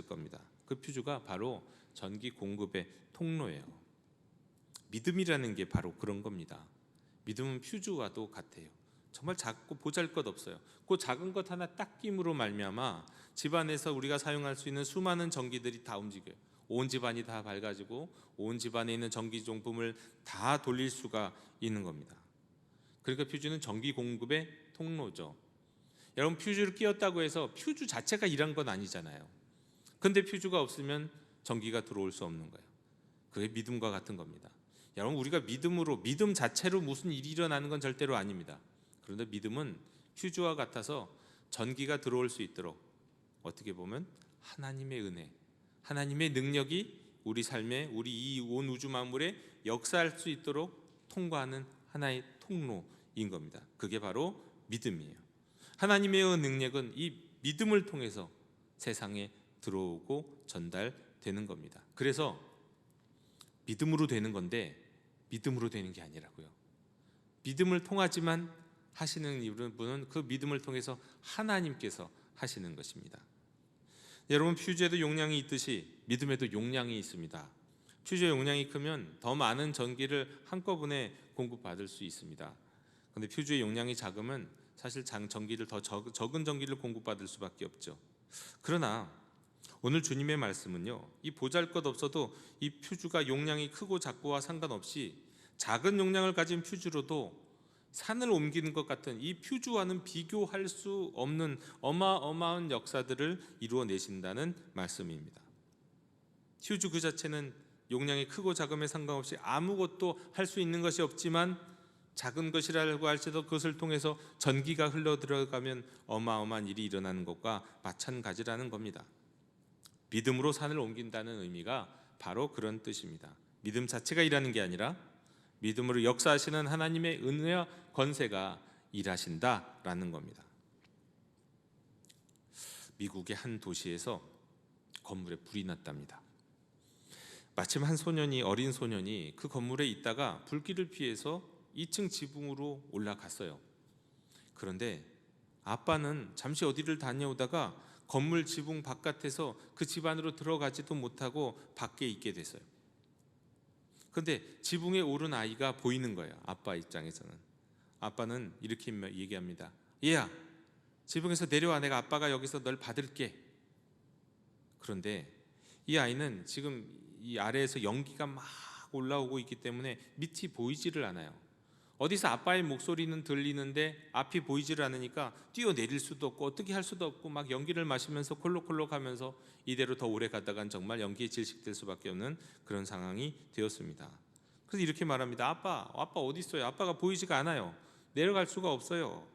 겁니다. 그 퓨즈가 바로 전기 공급의 통로예요. 믿음이라는 게 바로 그런 겁니다. 믿음은 퓨즈와도 같아요. 정말 작고 보잘것없어요. 그 작은 것 하나 딱 끼므로 말미암아 집안에서 우리가 사용할 수 있는 수많은 전기들이 다 움직여요. 온 집안이 다 밝아지고 온 집안에 있는 전기 종품을 다 돌릴 수가 있는 겁니다. 그러니까 퓨즈는 전기 공급의 통로죠. 여러분, 퓨즈를 끼웠다고 해서 퓨즈 자체가 일한 건 아니잖아요. 근데 퓨즈가 없으면 전기가 들어올 수 없는 거예요. 그게 믿음과 같은 겁니다. 여러분, 우리가 믿음 자체로 무슨 일이 일어나는 건 절대로 아닙니다. 그런데 믿음은 퓨즈와 같아서 전기가 들어올 수 있도록, 어떻게 보면 하나님의 은혜, 하나님의 능력이 우리 삶에, 우리 이 온 우주 만물에 역사할 수 있도록 통과하는 하나의 통로인 겁니다. 그게 바로 믿음이에요. 하나님의 능력은 이 믿음을 통해서 세상에 들어오고 전달되는 겁니다. 그래서 믿음으로 되는 건데 믿음으로 되는 게 아니라고요. 믿음을 통하지만 하시는 분은 그 믿음을 통해서 하나님께서 하시는 것입니다. 여러분, 퓨즈에도 용량이 있듯이 믿음에도 용량이 있습니다. 퓨즈의 용량이 크면 더 많은 전기를 한꺼번에 공급받을 수 있습니다. 그런데 퓨즈의 용량이 작으면 사실 전기를 더 적은 전기를 공급받을 수밖에 없죠. 그러나 오늘 주님의 말씀은요, 이 보잘것없어도 이 퓨즈가 용량이 크고 작고와 상관없이 작은 용량을 가진 퓨즈로도 산을 옮기는 것 같은 이 퓨즈와는 비교할 수 없는 어마어마한 역사들을 이루어내신다는 말씀입니다. 퓨즈 그 자체는 용량이 크고 작음에 상관없이 아무것도 할 수 있는 것이 없지만 작은 것이라고 할지라도 그것을 통해서 전기가 흘러 들어가면 어마어마한 일이 일어나는 것과 마찬가지라는 겁니다. 믿음으로 산을 옮긴다는 의미가 바로 그런 뜻입니다. 믿음 자체가 일하는 게 아니라 믿음으로 역사하시는 하나님의 은혜와 권세가 일하신다라는 겁니다. 미국의 한 도시에서 건물에 불이 났답니다. 마침 한 어린 소년이 그 건물에 있다가 불길을 피해서 2층 지붕으로 올라갔어요. 그런데 아빠는 잠시 어디를 다녀오다가 건물 지붕 바깥에서 그 집 안으로 들어가지도 못하고 밖에 있게 됐어요. 그런데 지붕에 오른 아이가 보이는 거예요. 아빠 입장에서는. 아빠는 이렇게 얘기합니다. 얘야, 지붕에서 내려와. 내가 아빠가 여기서 널 받을게. 그런데 이 아이는 지금 이 아래에서 연기가 막 올라오고 있기 때문에 밑이 보이지를 않아요. 어디서 아빠의 목소리는 들리는데 앞이 보이지를 않으니까 뛰어내릴 수도 없고 어떻게 할 수도 없고 막 연기를 마시면서 콜록콜록 하면서 이대로 더 오래 가다간 정말 연기에 질식될 수밖에 없는 그런 상황이 되었습니다. 그래서 이렇게 말합니다. 아빠 어디 있어요? 아빠가 보이지가 않아요. 내려갈 수가 없어요.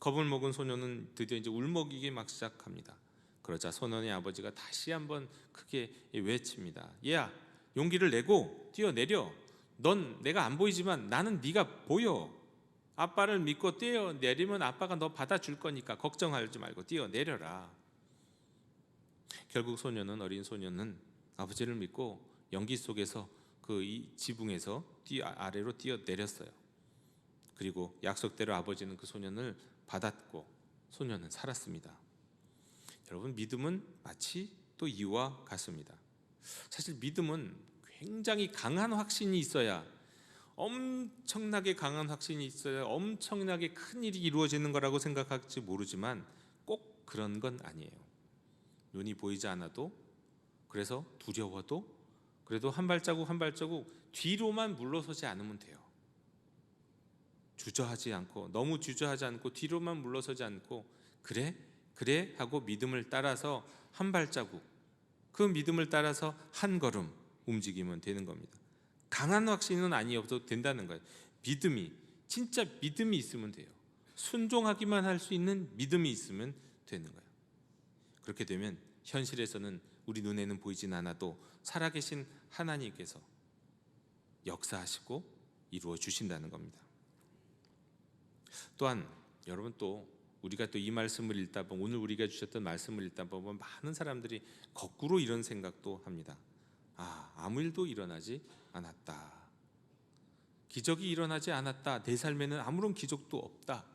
겁을 먹은 소년은 드디어 이제 울먹이기 막 시작합니다. 그러자 소년의 아버지가 다시 한번 크게 외칩니다. 얘야, 용기를 내고 뛰어내려. 넌 내가 안 보이지만 나는 네가 보여. 아빠를 믿고 뛰어내리면 아빠가 너 받아줄 거니까 걱정하지 말고 뛰어내려라. 결국 어린 소년은 아버지를 믿고 연기 속에서 이 지붕에서 아래로 뛰어내렸어요. 그리고 약속대로 아버지는 그 소년을 받았고 소년은 살았습니다. 여러분, 믿음은 마치 또 이와 같습니다. 사실 믿음은 굉장히 강한 확신이 있어야, 엄청나게 강한 확신이 있어야 엄청나게 큰 일이 이루어지는 거라고 생각할지 모르지만 꼭 그런 건 아니에요. 눈이 보이지 않아도, 그래서 두려워도 그래도 한 발자국 한 발자국 뒤로만 물러서지 않으면 돼요. 너무 주저하지 않고 뒤로만 물러서지 않고 그래 하고 믿음을 따라서 한 발자국, 그 믿음을 따라서 한 걸음 움직이면 되는 겁니다. 강한 확신은 아니어도 된다는 거예요. 진짜 믿음이 있으면 돼요. 순종하기만 할 수 있는 믿음이 있으면 되는 거예요. 그렇게 되면 현실에서는 우리 눈에는 보이진 않아도 살아계신 하나님께서 역사하시고 이루어 주신다는 겁니다. 또한 여러분, 우리가 이 말씀을 읽다 보면, 오늘 우리가 주셨던 말씀을 읽다 보면 많은 사람들이 거꾸로 이런 생각도 합니다. 아무 일도 일어나지 않았다. 기적이 일어나지 않았다. 내 삶에는 아무런 기적도 없다.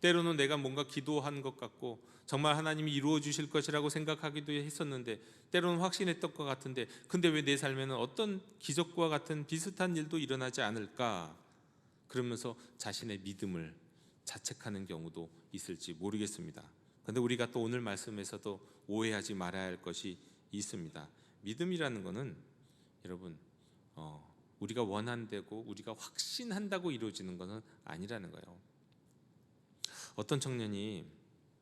때로는 내가 뭔가 기도한 것 같고 정말 하나님이 이루어 주실 것이라고 생각하기도 했었는데, 때로는 확신했던 것 같은데, 근데 왜 내 삶에는 어떤 기적과 같은 비슷한 일도 일어나지 않을까? 그러면서 자신의 믿음을 자책하는 경우도 있을지 모르겠습니다. 그런데 우리가 또 오늘 말씀에서도 오해하지 말아야 할 것이 있습니다. 믿음이라는 것은 여러분, 우리가 원한다고 우리가 확신한다고 이루어지는 것은 아니라는 거예요. 어떤 청년이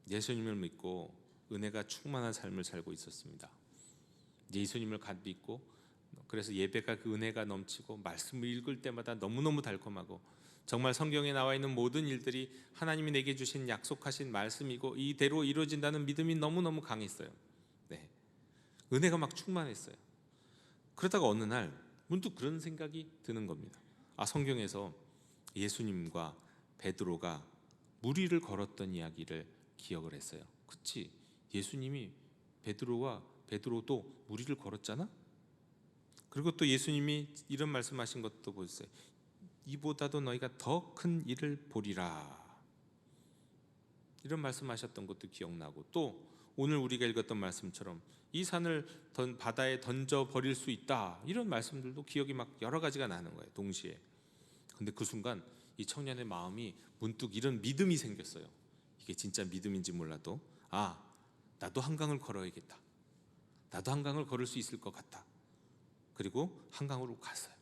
예수님을 믿고 은혜가 충만한 삶을 살고 있었습니다. 예수님을 갓 믿고, 그래서 예배가 그 은혜가 넘치고 말씀을 읽을 때마다 너무너무 달콤하고, 정말 성경에 나와 있는 모든 일들이 하나님이 내게 주신 약속하신 말씀이고 이대로 이루어진다는 믿음이 너무너무 강했어요. 네. 은혜가 막 충만했어요. 그러다가 어느 날 문득 그런 생각이 드는 겁니다. 성경에서 예수님과 베드로가 물 위를 걸었던 이야기를 기억을 했어요. 그치? 예수님이 베드로도 물 위를 걸었잖아? 그리고 또 예수님이 이런 말씀하신 것도 보세요. 이보다도 너희가 더 큰 일을 보리라. 이런 말씀하셨던 것도 기억나고, 또 오늘 우리가 읽었던 말씀처럼 이 산을 바다에 던져 버릴 수 있다, 이런 말씀들도 기억이 막 여러 가지가 나는 거예요, 동시에. 근데 그 순간 이 청년의 마음이 문득 이런 믿음이 생겼어요. 이게 진짜 믿음인지 몰라도 나도 한강을 걸어야겠다. 나도 한강을 걸을 수 있을 것 같다. 그리고 한강으로 갔어요.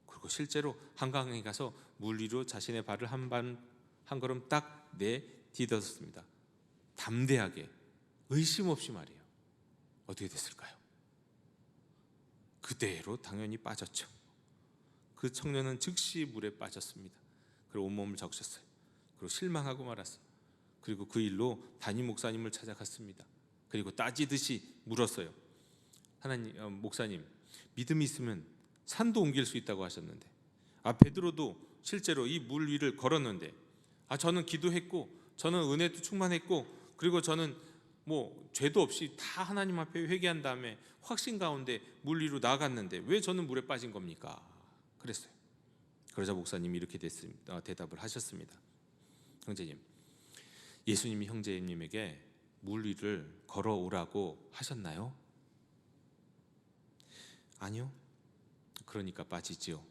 그리고 실제로 한강에 가서 물 위로 자신의 발을 한 걸음 딱 내디뎠습니다. 담대하게, 의심 없이 말이에요. 어떻게 됐을까요? 그대로 당연히 빠졌죠. 그 청년은 즉시 물에 빠졌습니다. 그리고 온몸을 적셨어요. 그리고 실망하고 말았어요. 그리고 그 일로 담임 목사님을 찾아갔습니다. 그리고 따지듯이 물었어요. 목사님, 믿음이 있으면 산도 옮길 수 있다고 하셨는데, 베드로도 실제로 이 물 위를 걸었는데, 저는 기도했고, 저는 은혜도 충만했고, 그리고 저는 죄도 없이 다 하나님 앞에 회개한 다음에 확신 가운데 물 위로 나아갔는데 왜 저는 물에 빠진 겁니까? 그랬어요. 그러자 목사님이 이렇게 대답을 하셨습니다. 형제님, 예수님이 형제님에게 물 위를 걸어오라고 하셨나요? 아니요. 그러니까 빠지지요.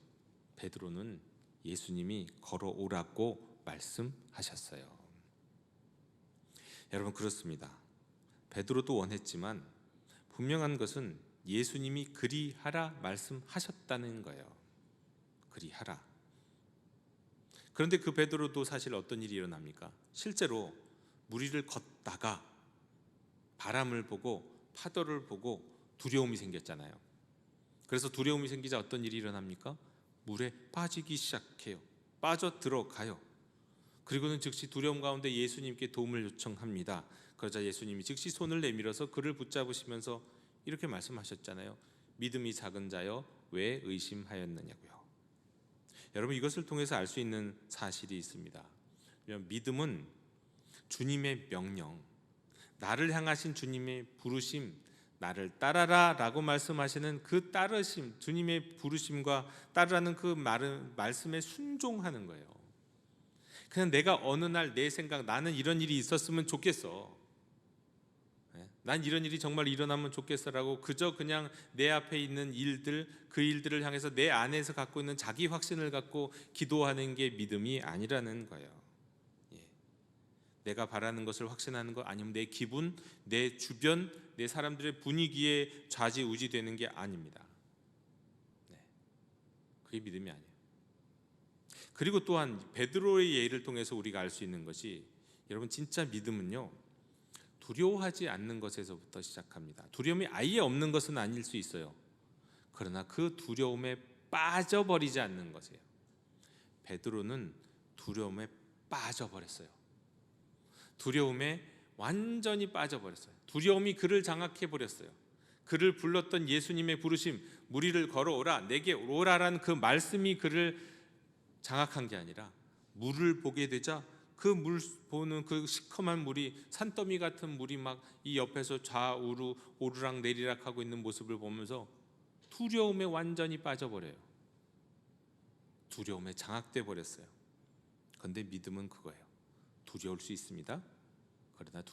베드로는 예수님이 걸어오라고 말씀하셨어요. 여러분, 그렇습니다. 베드로도 원했지만 분명한 것은 예수님이 그리하라 말씀하셨다는 거예요. 그리하라. 그런데 그 베드로도 사실 어떤 일이 일어납니까? 실제로 물 위를 걷다가 바람을 보고 파도를 보고 두려움이 생겼잖아요. 그래서 두려움이 생기자 어떤 일이 일어납니까? 물에 빠지기 시작해요. 빠져 들어가요. 그리고는 즉시 두려움 가운데 예수님께 도움을 요청합니다. 그러자 예수님이 즉시 손을 내밀어서 그를 붙잡으시면서 이렇게 말씀하셨잖아요. 믿음이 작은 자여 왜 의심하였느냐고요. 여러분, 이것을 통해서 알 수 있는 사실이 있습니다. 믿음은 주님의 명령, 나를 향하신 주님의 부르심, 나를 따라라 라고 말씀하시는 그 따르심, 주님의 부르심과 따르라는 그 말씀에 순종하는 거예요. 그냥 내가 어느 날 내 생각, 나는 이런 일이 있었으면 좋겠어, 난 이런 일이 정말 일어나면 좋겠어라고 그저 그냥 내 앞에 있는 일들, 그 일들을 향해서 내 안에서 갖고 있는 자기 확신을 갖고 기도하는 게 믿음이 아니라는 거예요. 내가 바라는 것을 확신하는 것, 아니면 내 기분, 내 주변, 내 사람들의 분위기에 좌지우지되는 게 아닙니다. 그게 믿음이 아니에요. 그리고 또한 베드로의 예를 통해서 우리가 알 수 있는 것이, 여러분, 진짜 믿음은요, 두려워하지 않는 것에서부터 시작합니다. 두려움이 아예 없는 것은 아닐 수 있어요. 그러나 그 두려움에 빠져버리지 않는 것이에요. 베드로는 두려움에 빠져버렸어요. 두려움에 완전히 빠져버렸어요. 두려움이 그를 장악해버렸어요. 그를 불렀던 예수님의 부르심, 물 위를 걸어오라, 내게 오라라는 그 말씀이 그를 장악한 게 아니라, 물을 보게 되자 그 물 보는 그 시커먼 물이, 산더미 같은 물이 막 이 옆에서 좌우로 오르락 내리락 하고 있는 모습을 보면서 두려움에 완전히 빠져버려요. 두려움에 장악돼 버렸어요. 그런데 믿음은 그거예요. 두려울 수 있습니다. 그러나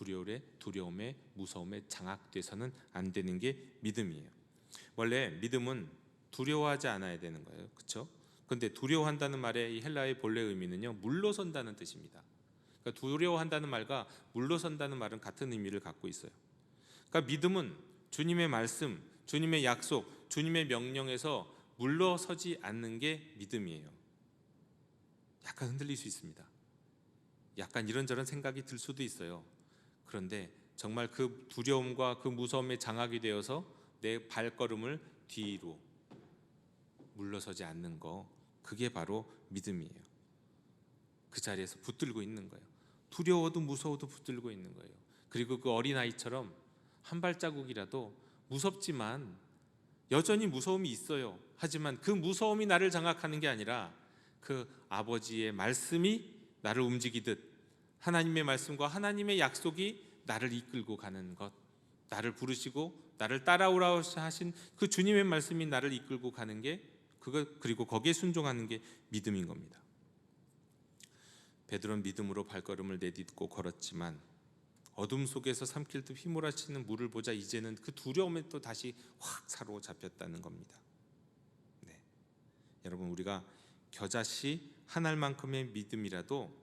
두려움에 무서움에 장악돼서는 안 되는 게 믿음이에요. 원래 믿음은 두려워하지 않아야 되는 거예요. 그렇죠? 근데 두려워한다는 말의 이 헬라의 본래 의미는요, 물러선다는 뜻입니다. 그러니까 두려워한다는 말과 물러선다는 말은 같은 의미를 갖고 있어요. 그러니까 믿음은 주님의 말씀, 주님의 약속, 주님의 명령에서 물러서지 않는 게 믿음이에요. 약간 흔들릴 수 있습니다. 약간 이런저런 생각이 들 수도 있어요. 그런데 정말 그 두려움과 그 무서움에 장악이 되어서 내 발걸음을 뒤로 물러서지 않는 거, 그게 바로 믿음이에요. 그 자리에서 붙들고 있는 거예요. 두려워도 무서워도 붙들고 있는 거예요. 그리고 그 어린아이처럼 한 발자국이라도 무섭지만 여전히 무서움이 있어요. 하지만 그 무서움이 나를 장악하는 게 아니라 그 아버지의 말씀이 나를 움직이듯 하나님의 말씀과 하나님의 약속이 나를 이끌고 가는 것, 나를 부르시고 나를 따라오라 하신 그 주님의 말씀이 나를 이끌고 가는 게 그리고 거기에 순종하는 게 믿음인 겁니다. 베드로는 믿음으로 발걸음을 내딛고 걸었지만 어둠 속에서 삼킬 듯 휘몰아치는 물을 보자 이제는 그 두려움에 또 다시 확 사로잡혔다는 겁니다. 네. 여러분, 우리가 겨자씨 한 알만큼의 믿음이라도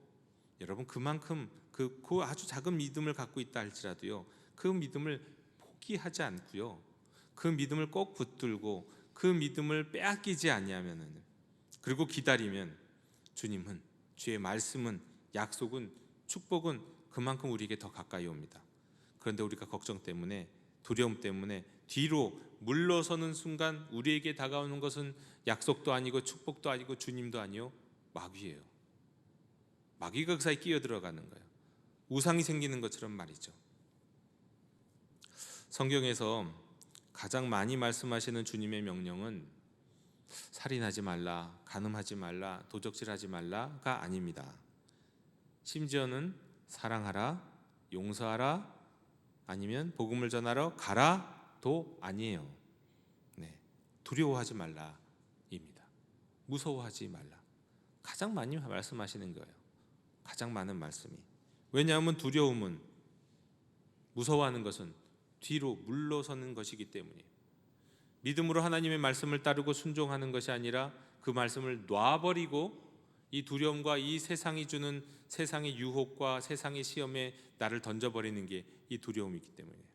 여러분 그만큼 그 아주 작은 믿음을 갖고 있다 할지라도요, 그 믿음을 포기하지 않고요, 그 믿음을 꼭 붙들고 그 믿음을 빼앗기지 아니하면은, 그리고 기다리면 주님은, 주의 말씀은, 약속은, 축복은 그만큼 우리에게 더 가까이 옵니다. 그런데 우리가 걱정 때문에, 두려움 때문에 뒤로 물러서는 순간 우리에게 다가오는 것은 약속도 아니고 축복도 아니고 주님도 아니요, 마귀예요. 마귀가 그 사이 끼어 들어가는 거예요. 우상이 생기는 것처럼 말이죠. 성경에서 가장 많이 말씀하시는 주님의 명령은 살인하지 말라, 간음하지 말라, 도적질하지 말라가 아닙니다. 심지어는 사랑하라, 용서하라, 아니면 복음을 전하러 가라도 아니에요. 네, 두려워하지 말라입니다. 무서워하지 말라. 가장 많이 말씀하시는 거예요. 가장 많은 말씀이. 왜냐하면 두려움은, 무서워하는 것은 뒤로 물러서는 것이기 때문이에요. 믿음으로 하나님의 말씀을 따르고 순종하는 것이 아니라 그 말씀을 놔버리고 이 두려움과 이 세상이 주는 세상의 유혹과 세상의 시험에 나를 던져버리는 게 이 두려움이기 때문이에요.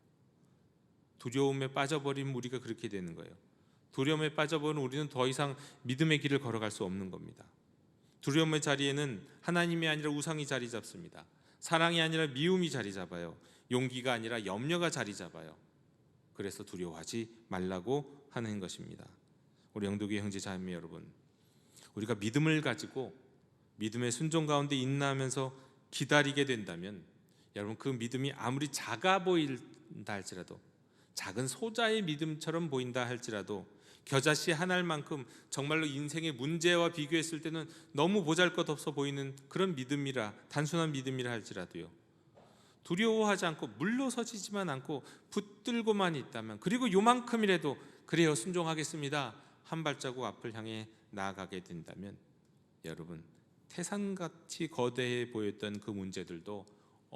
두려움에 빠져버린 우리가 그렇게 되는 거예요. 두려움에 빠져버린 우리는 더 이상 믿음의 길을 걸어갈 수 없는 겁니다. 두려움의 자리에는 하나님이 아니라 우상이 자리 잡습니다. 사랑이 아니라 미움이 자리 잡아요. 용기가 아니라 염려가 자리 잡아요. 그래서 두려워하지 말라고 하는 것입니다. 우리 영도교회 형제 자매 여러분, 우리가 믿음을 가지고 믿음의 순종 가운데 인내하면서 기다리게 된다면, 여러분 그 믿음이 아무리 작아 보인다 할지라도, 작은 소자의 믿음처럼 보인다 할지라도, 겨자씨 한 알만큼 정말로 인생의 문제와 비교했을 때는 너무 보잘것없어 보이는 그런 믿음이라, 단순한 믿음이라 할지라도요, 두려워하지 않고 물러서지만 않고 붙들고만 있다면, 그리고 요만큼이라도 그래요 순종하겠습니다 한 발자국 앞을 향해 나아가게 된다면, 여러분 태산같이 거대해 보였던 그 문제들도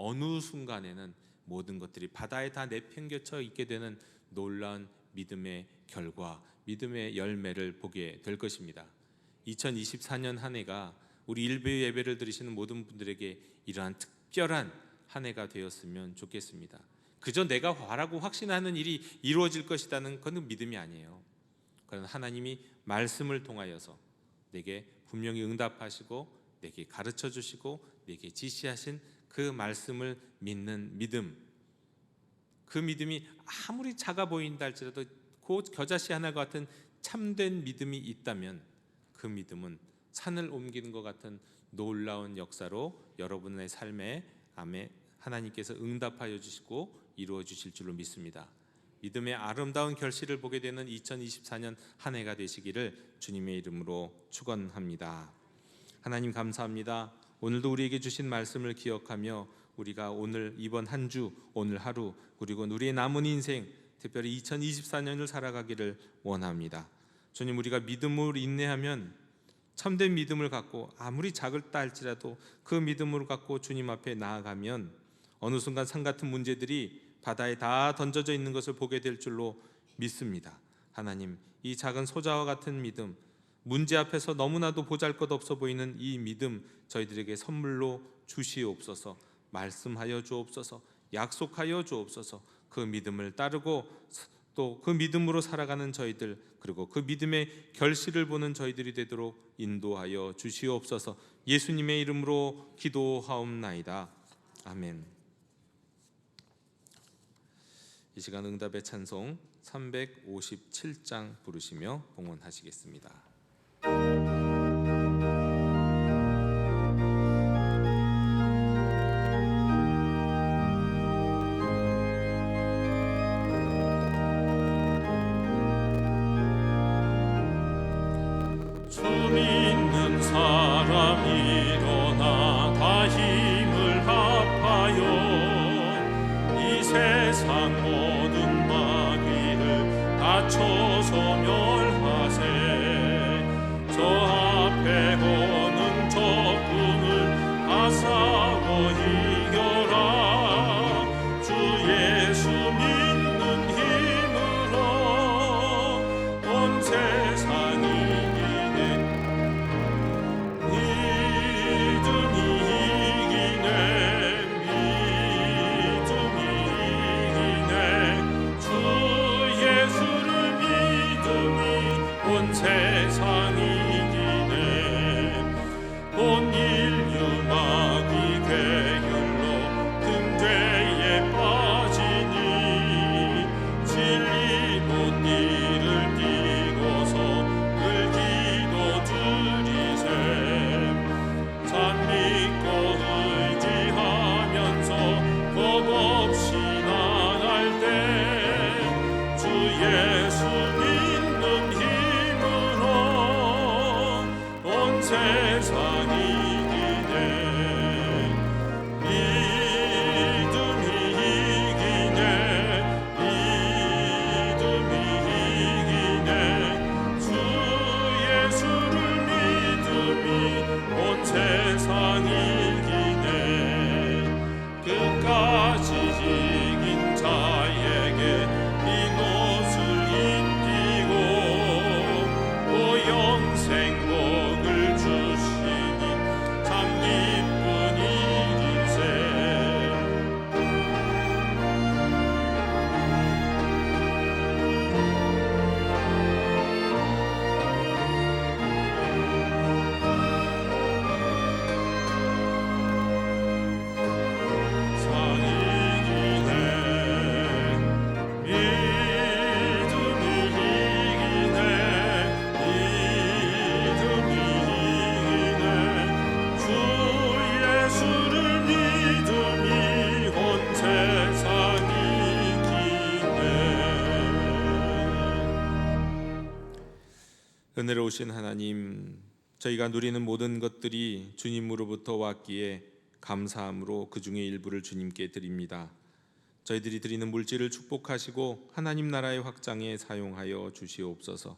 어느 순간에는 모든 것들이 바다에 다 내팽겨쳐 있게 되는 놀라운 믿음의 결과, 믿음의 열매를 보게 될 것입니다. 2024년 한 해가 우리 일부 예배를 드리시는 모든 분들에게 이러한 특별한 한 해가 되었으면 좋겠습니다. 그저 내가 바라고 확신하는 일이 이루어질 것이라는 그건 믿음이 아니에요. 그런 하나님이 말씀을 통하여서 내게 분명히 응답하시고 내게 가르쳐 주시고 내게 지시하신 그 말씀을 믿는 믿음, 그 믿음이 아무리 작아 보인다 할지라도 그 겨자씨 하나 같은 참된 믿음이 있다면, 그 믿음은 산을 옮기는 것 같은 놀라운 역사로 여러분의 삶에 하나님께서 응답하여 주시고 이루어 주실 줄로 믿습니다. 믿음의 아름다운 결실을 보게 되는 2024년 한 해가 되시기를 주님의 이름으로 축원합니다. 하나님 감사합니다. 오늘도 우리에게 주신 말씀을 기억하며 우리가 오늘 이번 한 주, 오늘 하루, 그리고 우리의 남은 인생, 특별히 2024년을 살아가기를 원합니다. 주님, 우리가 믿음으로 인내하면 참된 믿음을 갖고 아무리 작을다 할지라도 그 믿음을 갖고 주님 앞에 나아가면 어느 순간 산 같은 문제들이 바다에 다 던져져 있는 것을 보게 될 줄로 믿습니다. 하나님, 이 작은 소자와 같은 믿음, 문제 앞에서 너무나도 보잘것없어 보이는 이 믿음 저희들에게 선물로 주시옵소서. 말씀하여 주옵소서. 약속하여 주옵소서. 그 믿음을 따르고 또 그 믿음으로 살아가는 저희들, 그리고 그 믿음의 결실을 보는 저희들이 되도록 인도하여 주시옵소서. 예수님의 이름으로 기도하옵나이다. 아멘. 이 시간 응답의 찬송 357장 부르시며 봉헌하시겠습니다. 주 믿는 사람 일어나 다 힘을 합하여 이 세상 모든 마귀를 다쳐서 멸하세. 저 앞에 오는 적군을 다 싸워 이겨라. 주 예수 믿는 힘으로 온 세상이 세상이 이기네. 온 인류 마귀 괴율로 등대에 빠지니 진리로 띠를 띠고서 을기도 드리세. 참 믿고 의지하면서 겁없이 나갈 때 주 예수 믿는 세상이 이기네. 믿음이 이기네. 믿음이 이기네. 주 예수를 믿음이 온 세상이 이기네. 끝까지 이긴 자에게 이 옷을 입히고 또 영생 은혜로우신 하나님, 저희가 누리는 모든 것들이 주님으로부터 왔기에 감사함으로 그 중에 일부를 주님께 드립니다. 저희들이 드리는 물질을 축복하시고 하나님 나라의 확장에 사용하여 주시옵소서.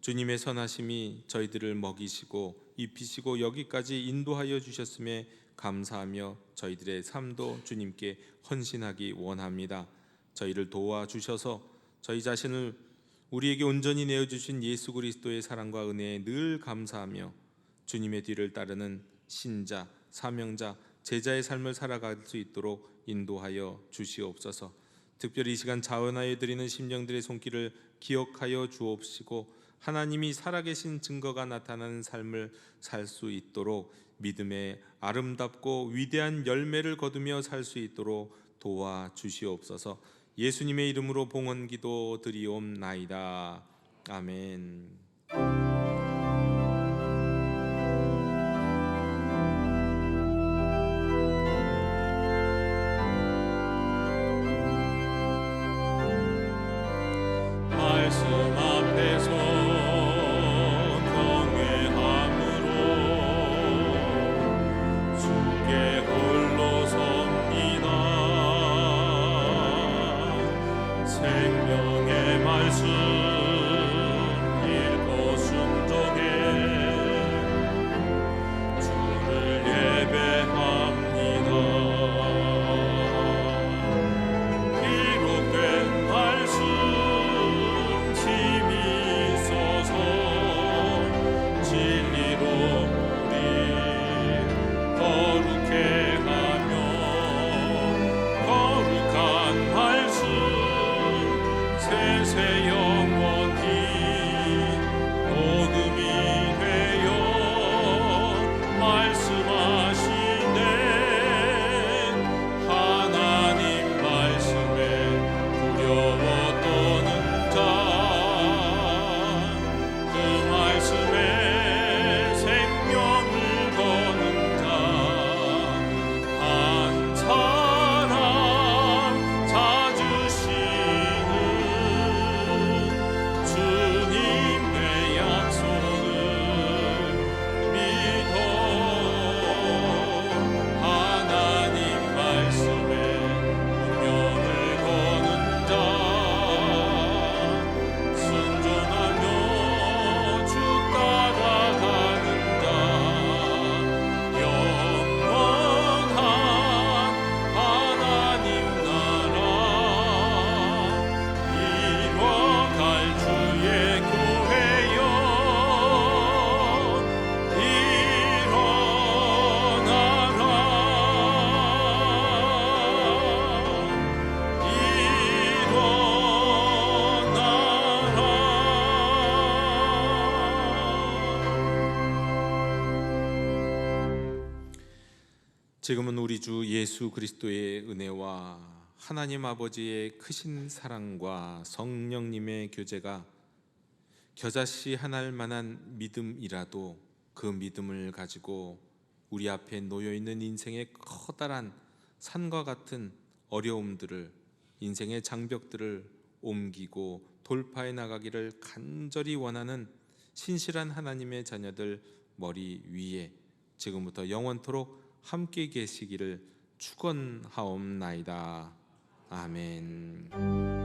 주님의 선하심이 저희들을 먹이시고 입히시고 여기까지 인도하여 주셨음에 감사하며 저희들의 삶도 주님께 헌신하기 원합니다. 저희를 도와주셔서 저희 자신을 우리에게 온전히 내어주신 예수 그리스도의 사랑과 은혜에 늘 감사하며 주님의 뒤를 따르는 신자, 사명자, 제자의 삶을 살아갈 수 있도록 인도하여 주시옵소서. 특별히 이 시간 자원하여 드리는 심령들의 손길을 기억하여 주옵시고 하나님이 살아계신 증거가 나타나는 삶을 살 수 있도록 믿음의 아름답고 위대한 열매를 거두며 살 수 있도록 도와주시옵소서. 예수님의 이름으로 봉헌기도 드리옵나이다. 아멘. 말씀 앞에서 경외함으로 주께 홀로 섭니다. 생명의 말씀 읽고 순종해 지금은 우리 주 예수 그리스도의 은혜와 하나님 아버지의 크신 사랑과 성령님의 교제가 겨자씨 하나일 만한 믿음이라도 그 믿음을 가지고 우리 앞에 놓여 있는 인생의 커다란 산과 같은 어려움들을, 인생의 장벽들을 옮기고 돌파해 나가기를 간절히 원하는 신실한 하나님의 자녀들 머리 위에 지금부터 영원토록 함께 계시기를 축원하옵나이다. 아멘.